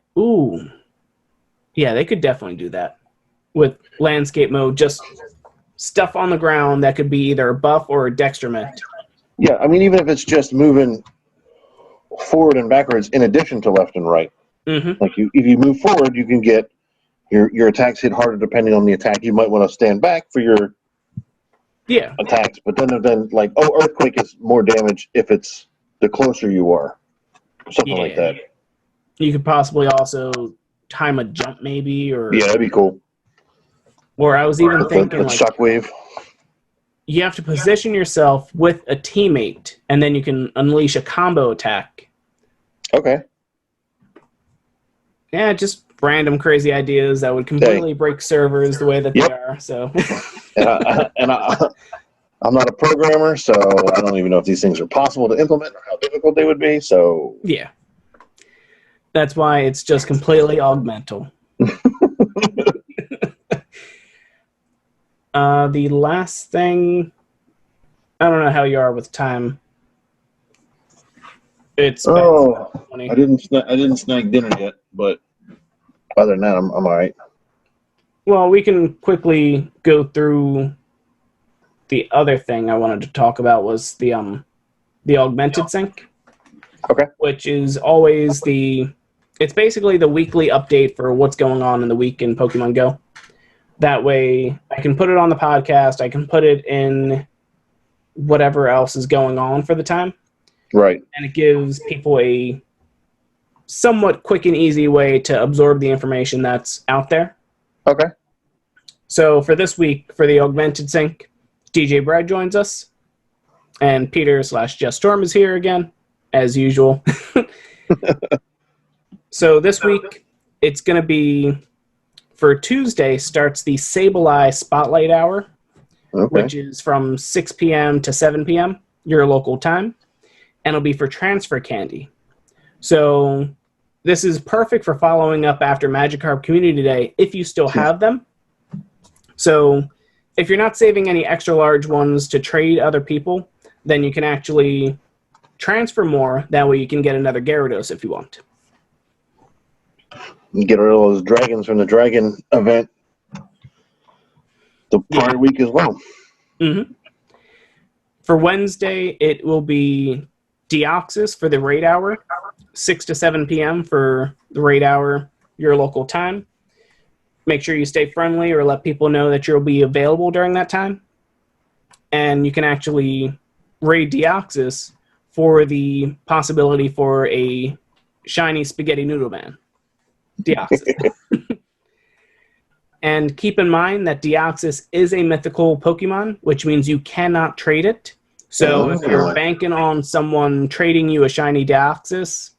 yeah, they could definitely do that with landscape mode, just stuff on the ground that could be either a buff or a dextrament. Yeah, I mean, even if it's just moving forward and backwards in addition to left and right. Mm-hmm. Like if you move forward, you can get your attacks hit harder depending on the attack. You might want to stand back for your Yeah. attacks. But then like, oh, earthquake is more damage if it's the closer you are, something like that. You could possibly also time a jump, maybe, Yeah, that'd be cool. or I was even thinking With like shockwave. you have to position yourself with a teammate, and then you can unleash a combo attack. Okay. Yeah, just random crazy ideas that would completely break servers the way that they are. So, I'm not a programmer, so I don't even know if these things are possible to implement or how difficult they would be. So yeah, that's why it's just completely augmental. The last thing, I don't know how you are with time. It's I didn't snack dinner yet, but other than that, I'm all right. Well, we can quickly go through the other thing I wanted to talk about was the augmented sync. Okay. Which is always it's basically the weekly update for what's going on in the week in Pokemon Go. That way I can put it on the podcast, I can put it in whatever else is going on for the time. Right. And it gives people a somewhat quick and easy way to absorb the information that's out there. Okay. So for this week, for the augmented sync, DJ Brad joins us, and Peter/Jess Storm is here again, as usual. So this week, it's going to be, for Tuesday, starts the Sableye Spotlight Hour, which is from 6 p.m. to 7 p.m., your local time, and it'll be for transfer candy. So this is perfect for following up after Magikarp Community Day if you still have them. So if you're not saving any extra large ones to trade other people, then you can actually transfer more. That way you can get another Gyarados if you want. Get rid of those dragons from the dragon event the prior week as well. Mm-hmm. For Wednesday, it will be Deoxys for the raid hour, 6 to 7 p.m. for the raid hour, your local time. Make sure you stay friendly or let people know that you'll be available during that time. And you can actually raid Deoxys for the possibility for a shiny Spaghetti Noodle Man. Deoxys. And keep in mind that Deoxys is a mythical Pokemon, which means you cannot trade it. So if you're banking on someone trading you a shiny Deoxys,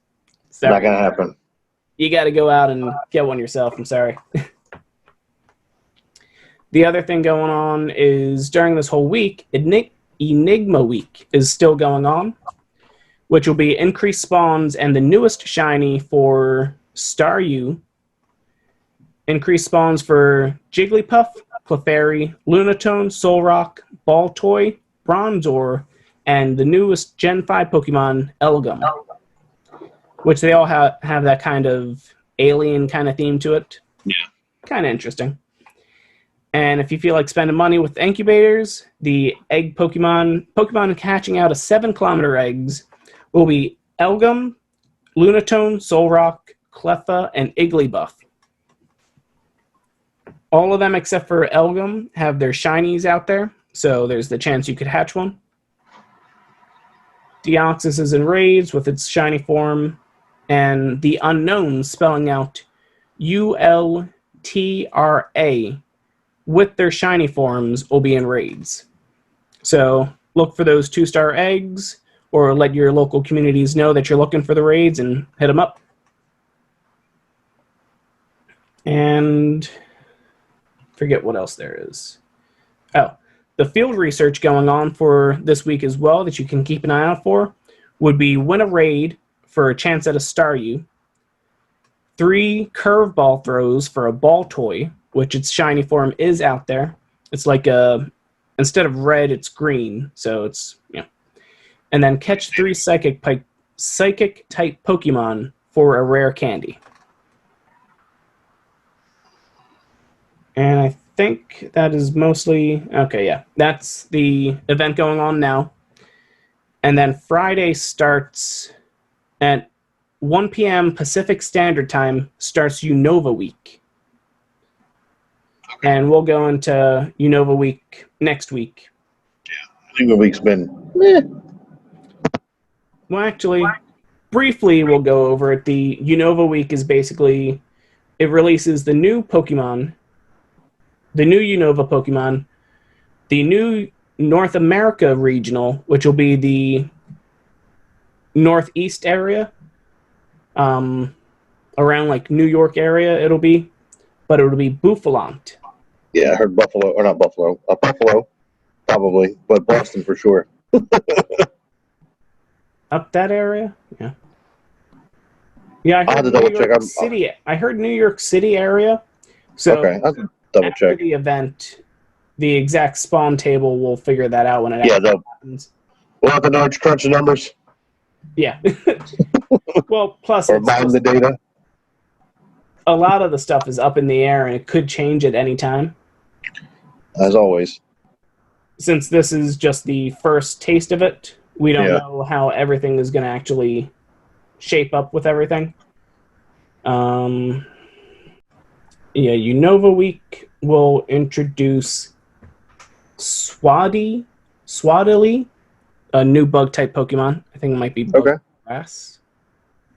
it's not going to happen. You got to go out and get one yourself. I'm sorry. The other thing going on is during this whole week, Enigma Week is still going on, which will be increased spawns and the newest shiny for Staryu. Increased spawns for Jigglypuff, Clefairy, Lunatone, Solrock, Baltoy, Bronzor, and the newest Gen 5 Pokemon, Elgum, which they all have that kind of alien kind of theme to it. Yeah. Kind of interesting. And if you feel like spending money with incubators, the egg Pokemon hatching out of 7-kilometer eggs will be Elgum, Lunatone, Solrock, Cleffa, and Igglybuff. All of them except for Elgum have their shinies out there, so there's the chance you could hatch one. Deoxys is in raids with its shiny form, and the Unknown spelling out Ultra with their shiny forms will be in raids. So look for those 2-star eggs, or let your local communities know that you're looking for the raids and hit them up. And forget what else there is. Oh, the field research going on for this week as well that you can keep an eye out for would be win a raid for a chance at a Staryu, 3 curveball throws for a Baltoy, which its shiny form is out there. It's like instead of red, it's green, so it's, and then catch 3 psychic type Pokemon for a rare candy. And I think that is mostly... Okay, yeah. That's the event going on now. And then Friday starts at 1 p.m. Pacific Standard Time, starts Unova Week. And we'll go into Unova Week next week. Single week's been meh. Well, actually, briefly we'll go over it. The Unova Week is basically, it releases the new Pokemon, the new Unova Pokemon, the new North America regional, which will be the northeast area, around like New York area it'll be, but it'll be Bouffalant. Yeah, I heard Buffalo, or not Buffalo, Buffalo, probably, but Boston for sure. Up that area? Yeah. Yeah, I I'll have heard to double New check. York City. I heard New York City area. So Okay, I'll double after check. the event, the exact spawn table will figure that out when it actually happens. We'll have to crunch the numbers Yeah. Well, plus or it's mine just, the data. a lot of the stuff is up in the air and it could change at any time. As always. Since this is just the first taste of it, we don't know how everything is going to actually shape up with everything. Yeah, Unova Week will introduce Swadily, a new bug type Pokemon. I think it might be bug grass.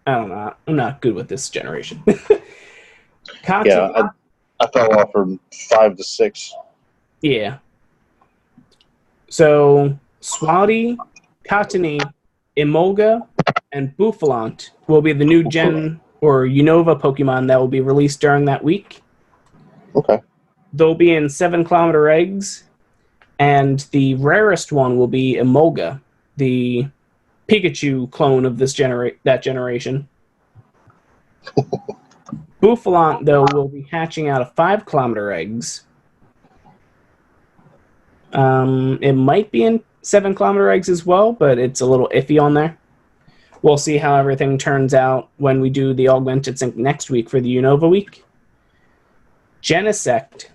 I don't know. I'm not good with this generation. Yeah, I fell off from 5 to 6. Yeah. So, Swati, Katani, Emolga, and Bouffalant will be the new gen or Unova Pokemon that will be released during that week. Okay. They'll be in 7-kilometer eggs, and the rarest one will be Emolga, the Pikachu clone of this that generation. Bouffalant, though, will be hatching out of 5-kilometer eggs. It might be in 7-kilometer eggs as well, but it's a little iffy on there. We'll see how everything turns out when we do the Augmented Sync next week for the Unova Week. Genesect,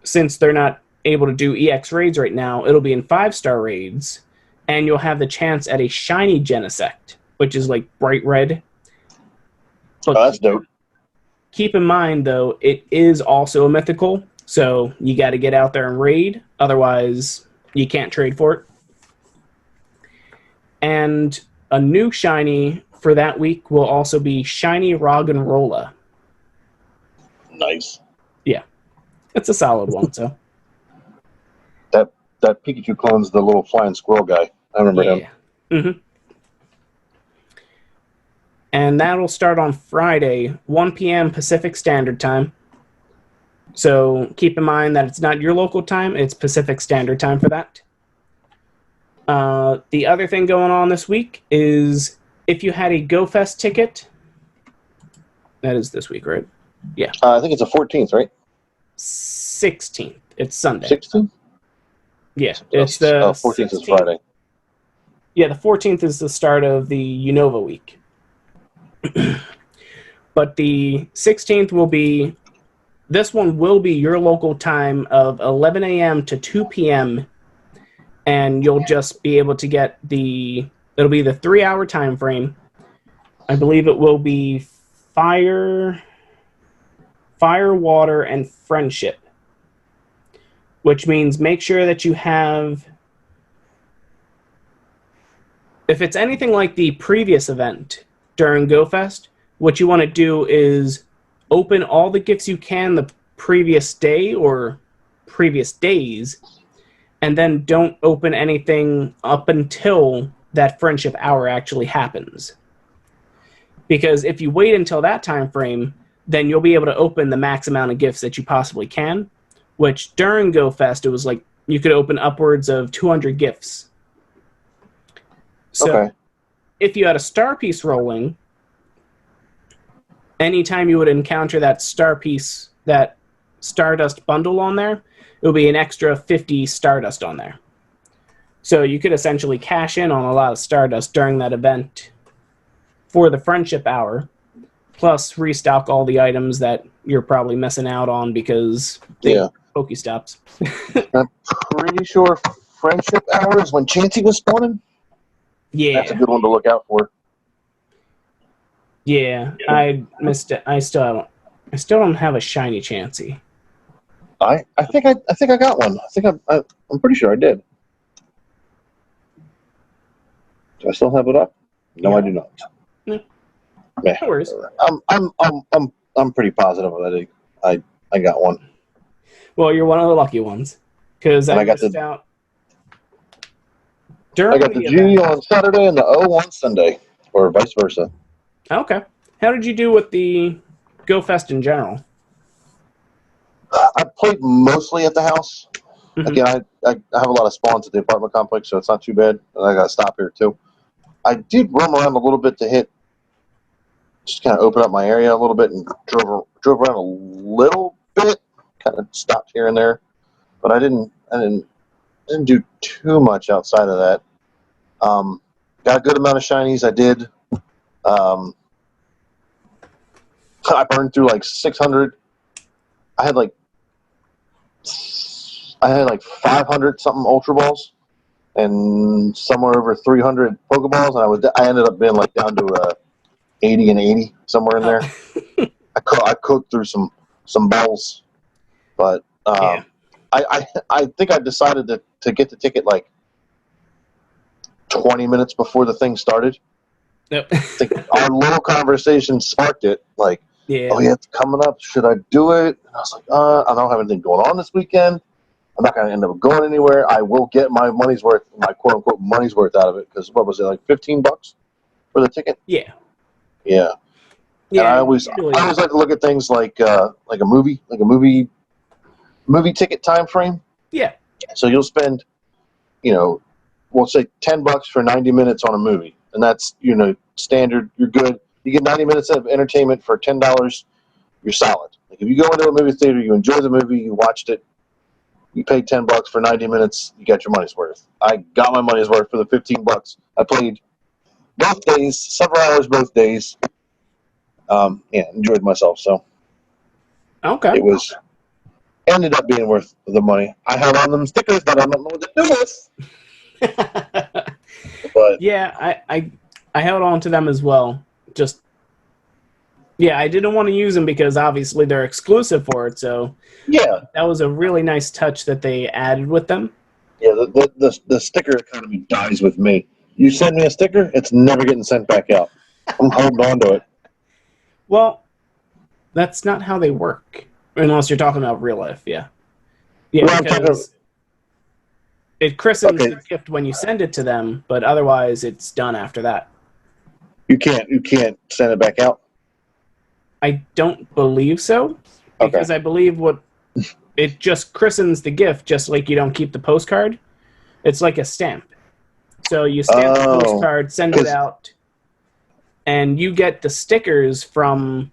since they're not able to do EX raids right now, it'll be in 5-star raids, and you'll have the chance at a shiny Genesect, which is like bright red. But that's dope. Keep in mind, though, it is also a mythical, so you got to get out there and raid, otherwise you can't trade for it. And a new shiny for that week will also be Shiny Roggenrola. Nice. Yeah, it's a solid one. So that Pikachu clone's the little flying squirrel guy. I remember him. Mm-hmm. And that'll start on Friday, 1 p.m. Pacific Standard Time. So keep in mind that it's not your local time, it's Pacific Standard Time for that. The other thing going on this week is if you had a GoFest ticket, that is this week, right? Yeah. I think it's the 14th, right? 16th. It's Sunday. 16th? Yeah, it's the 14th is Friday. Yeah, the 14th is the start of the Unova Week. But the 16th will be, this one will be your local time of 11 a.m. to 2 p.m. And you'll just be able to get it'll be the 3-hour time frame. I believe it will be fire, water, and friendship. Which means make sure that you have, if it's anything like the previous event during GoFest, what you want to do is open all the gifts you can the previous day or previous days, and then don't open anything up until that friendship hour actually happens. Because if you wait until that time frame, then you'll be able to open the max amount of gifts that you possibly can, which during GoFest, it was like you could open upwards of 200 gifts. So if you had a star piece rolling, anytime you would encounter that star piece, that Stardust bundle on there, it will be an extra 50 Stardust on there. So you could essentially cash in on a lot of Stardust during that event for the Friendship Hour, plus restock all the items that you're probably missing out on because they Pokestops. I'm pretty sure Friendship Hour is when Chansey was spawning. Yeah. That's a good one to look out for. Yeah, I missed it. I still don't have a shiny Chansey. I think I got one. I'm pretty sure I did. Do I still have it up? No, Yeah. I do not. No. Yeah. No worries. I'm pretty positive that I got one. Well, you're one of the lucky ones, because And I I got missed the out I during got the the G event. on Saturday and the O on Sunday, or vice versa. Okay. How did you do with the Go Fest in general? I played mostly at the house. Mm-hmm. Again, I have a lot of spawns at the apartment complex, so it's not too bad. And I got to stop here too. I did roam around a little bit to hit, just kind of open up my area a little bit and drove around a little bit. Kind of stopped here and there, but I didn't do too much outside of that. Got a good amount of shinies. I did. Um, I burned through like 600. I had like 500 something Ultra Balls and somewhere over 300 Pokeballs, and I ended up being like down to 80 and 80 somewhere in there. Oh. I cooked through some balls, but Yeah. I think I decided to get the ticket like 20 minutes before the thing started. Yep. I think our little conversation sparked it. Like, Yeah. oh yeah, it's coming up. Should I do it? And I was like, I don't have anything going on this weekend. I'm not going to end up going anywhere. I will get my money's worth, my quote unquote money's worth out of it. Because what was it, like $15 for the ticket? Yeah. Yeah. And Yeah. I always like to look at things like a movie ticket time frame. Yeah. So you'll spend, we'll say $10 for 90 minutes on a movie, and that's standard. You're good. You get 90 minutes of entertainment for $10. You're solid. Like if you go into a movie theater, you enjoy the movie, you watched it, you paid $10 for 90 minutes, you got your money's worth. I got my money's worth for the $15. I played both days, several hours both days. Enjoyed myself. So Okay. it was ended up being worth the money. I held on them stickers, but I don't know what to do with. But yeah, I held on to them as well. Just I didn't want to use them because obviously they're exclusive for it. So yeah, that was a really nice touch that they added with them. yeah, the sticker economy dies with me. You send me a sticker, it's never getting sent back out. I'm holding on to it. Well, that's not how they work, unless you're talking about real life. Yeah, Well, because it christens okay, the gift when you send it to them, but otherwise it's done after that. you can't send it back out. I don't believe so, because Okay. I believe it just christens the gift, just like you don't keep the postcard. It's like a stamp. So you stamp the postcard, send it out, and you get the stickers from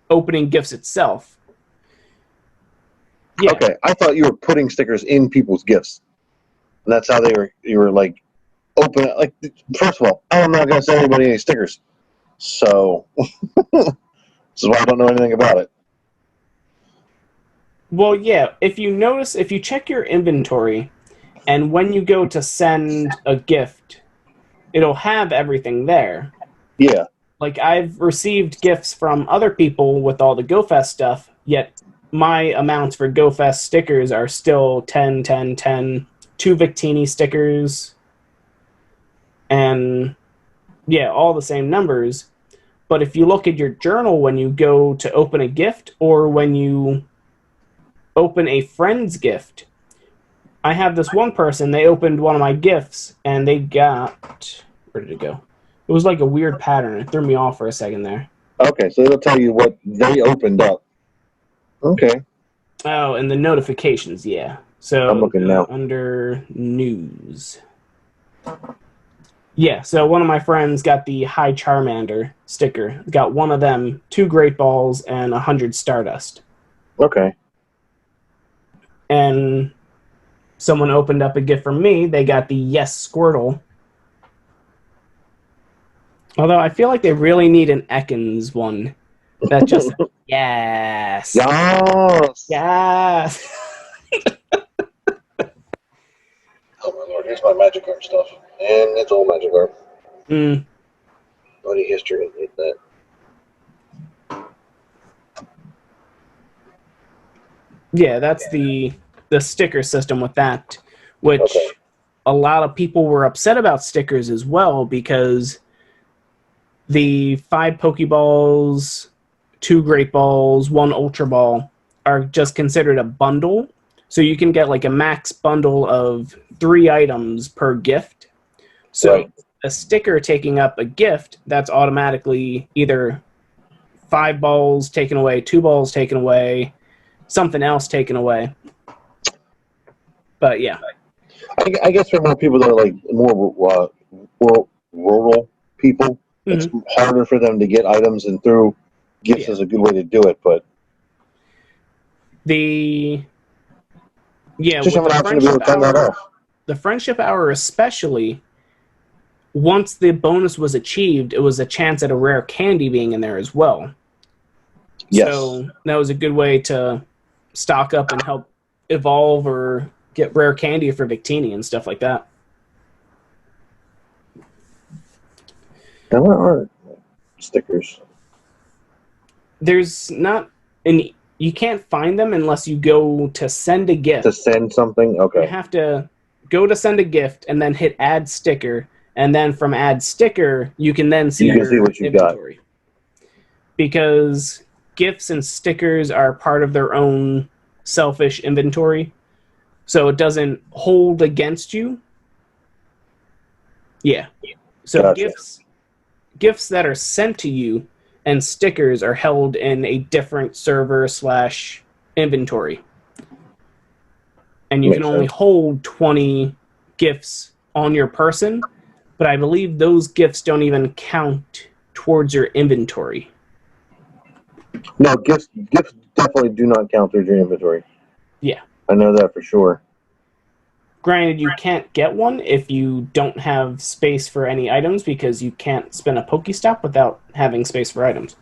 opening gifts itself. Yeah. Okay, I thought you were putting stickers in people's gifts, and that's how you were like open. Like, first of all, I'm not going to send anybody any stickers, so this is why I don't know anything about it. Well, yeah, if you check your inventory, and when you go to send a gift, it'll have everything there. Yeah. Like, I've received gifts from other people with all the GoFest stuff, yet my amounts for GoFest stickers are still 10, 10, 10, 2 Victini stickers, and all the same numbers. But if you look at your journal when you go to open a gift, or when you open a friend's gift, I have this one person, they opened one of my gifts, and they got... Where did it go? It was like a weird pattern. It threw me off for a second there. Okay, so it'll tell you what they opened up. Okay. Oh, and the notifications, yeah. So I'm looking now. under news. Yeah, so one of my friends got the High Charmander sticker. Got one of them, 2 Great Balls, and 100 Stardust. Okay. And someone opened up a gift from me. They got the Yes Squirtle. Although I feel like they really need an Ekans one. That just... yes. Yes. Yes. Oh my lord, here's my Magikarp stuff. And it's all Magikarp. Bloody history, hate that. Yeah, that's the sticker system with that, which a lot of people were upset about stickers as well because the 5 Pokeballs, 2 Great Balls, 1 Ultra Ball are just considered a bundle. So you can get like a max bundle of 3 items per gift. So Right. a sticker taking up a gift, that's automatically either 5 balls taken away, 2 balls taken away, something else taken away. But yeah. I guess for more people that are like more rural people, it's harder for them to get items, and through gifts is a good way to do it. But just have with an option to be able to turn that off. The friendship hour especially, once the bonus was achieved, it was a chance at a rare candy being in there as well. Yes. So that was a good way to stock up and help evolve or get rare candy for Victini and stuff like that. Now, where are stickers? There's not any. You can't find them unless you go to send a gift. To send something? Okay. You have to go to send a gift and then hit add sticker, and then from add sticker, you can then see your what you inventory. got. Because gifts and stickers are part of their own selfish inventory, so it doesn't hold against you. Yeah. So Gotcha. gifts that are sent to you and stickers are held in a different server / inventory. And you can only hold 20 gifts on your person, but I believe those gifts don't even count towards your inventory. No, gifts definitely do not count towards your inventory. Yeah. I know that for sure. Granted, you can't get one if you don't have space for any items because you can't spin a Pokestop without having space for items.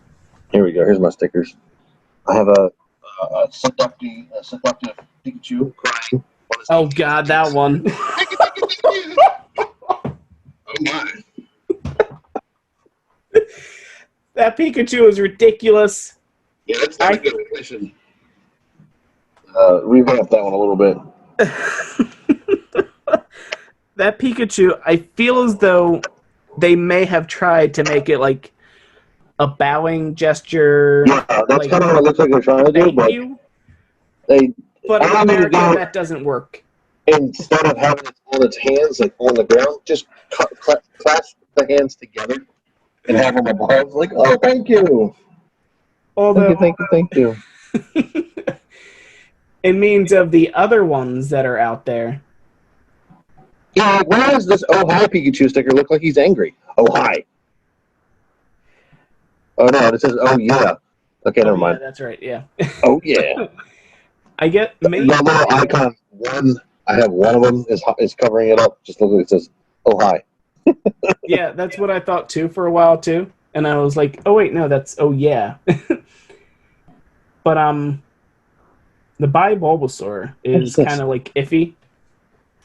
Here we go. Here's my stickers. I have a seductive Pikachu crying. Oh God, that one. Oh my. That Pikachu is ridiculous. Yeah, that's not good. I should revamp that one a little bit. That Pikachu, I feel as though they may have tried to make it like a bowing gesture. Yeah, that's like, kind of what it looks like they're trying to do, but in America, that doesn't work. Instead of having it on its hands, like on the ground, just clasp the hands together and have them above. Like, oh, thank you. Thank you. It means of the other ones that are out there. Yeah, why does this oh hi Pikachu sticker look like he's angry? Oh hi. Oh no, it says oh yeah. Okay, never mind. That's right, yeah. Oh yeah. I get maybe the little icon I have one of them is covering it up. Just look at it says oh hi. Yeah, that's what I thought too for a while too. And I was like, oh wait, no, that's oh yeah. But the Bulbasaur is kind of like iffy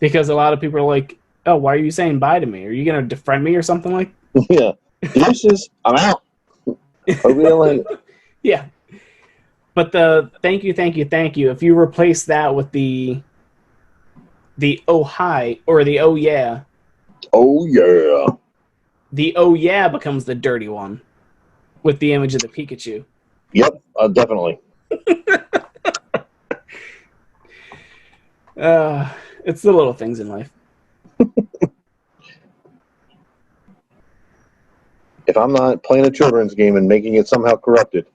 because a lot of people are like, oh, why are you saying bye to me? Are you gonna defriend me or something like? Yeah. Deuces, I'm out. Yeah. But the thank you. If you replace that with the oh hi or the oh yeah. Oh yeah. The oh yeah becomes the dirty one with the image of the Pikachu. Yep, definitely. It's the little things in life. If I'm not playing a children's game and making it somehow corrupted,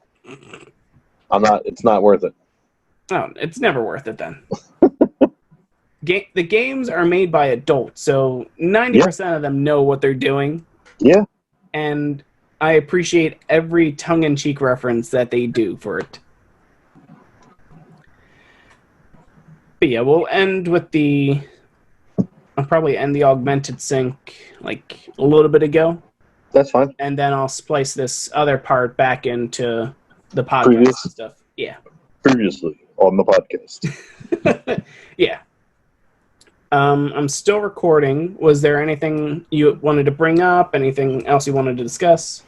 it's not worth it. Oh, it's never worth it then. The games are made by adults, so 90% of them know what they're doing. Yeah. And I appreciate every tongue-in-cheek reference that they do for it. But yeah, we'll end with I'll probably end the augmented sync like a little bit ago. That's fine. And then I'll splice this other part back into the podcast stuff. Yeah. Previously on the podcast. Yeah. I'm still recording. Was there anything you wanted to bring up? Anything else you wanted to discuss?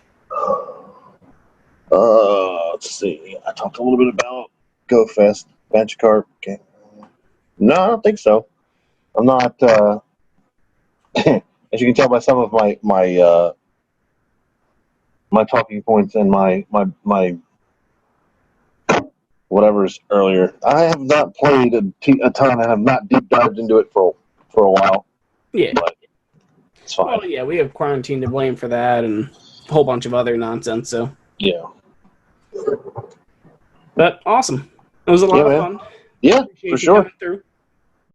Let's see. I talked a little bit about Go Fest, Magikarp game. No, I don't think so. I'm not as you can tell by some of my talking points and my whatever's earlier, I have not played a ton and have not deep dived into it for a while. Yeah. But it's fine. Well, yeah, we have quarantine to blame for that and a whole bunch of other nonsense. So yeah. But awesome. It was a lot of man. fun. Yeah, Appreciate for you sure. coming through.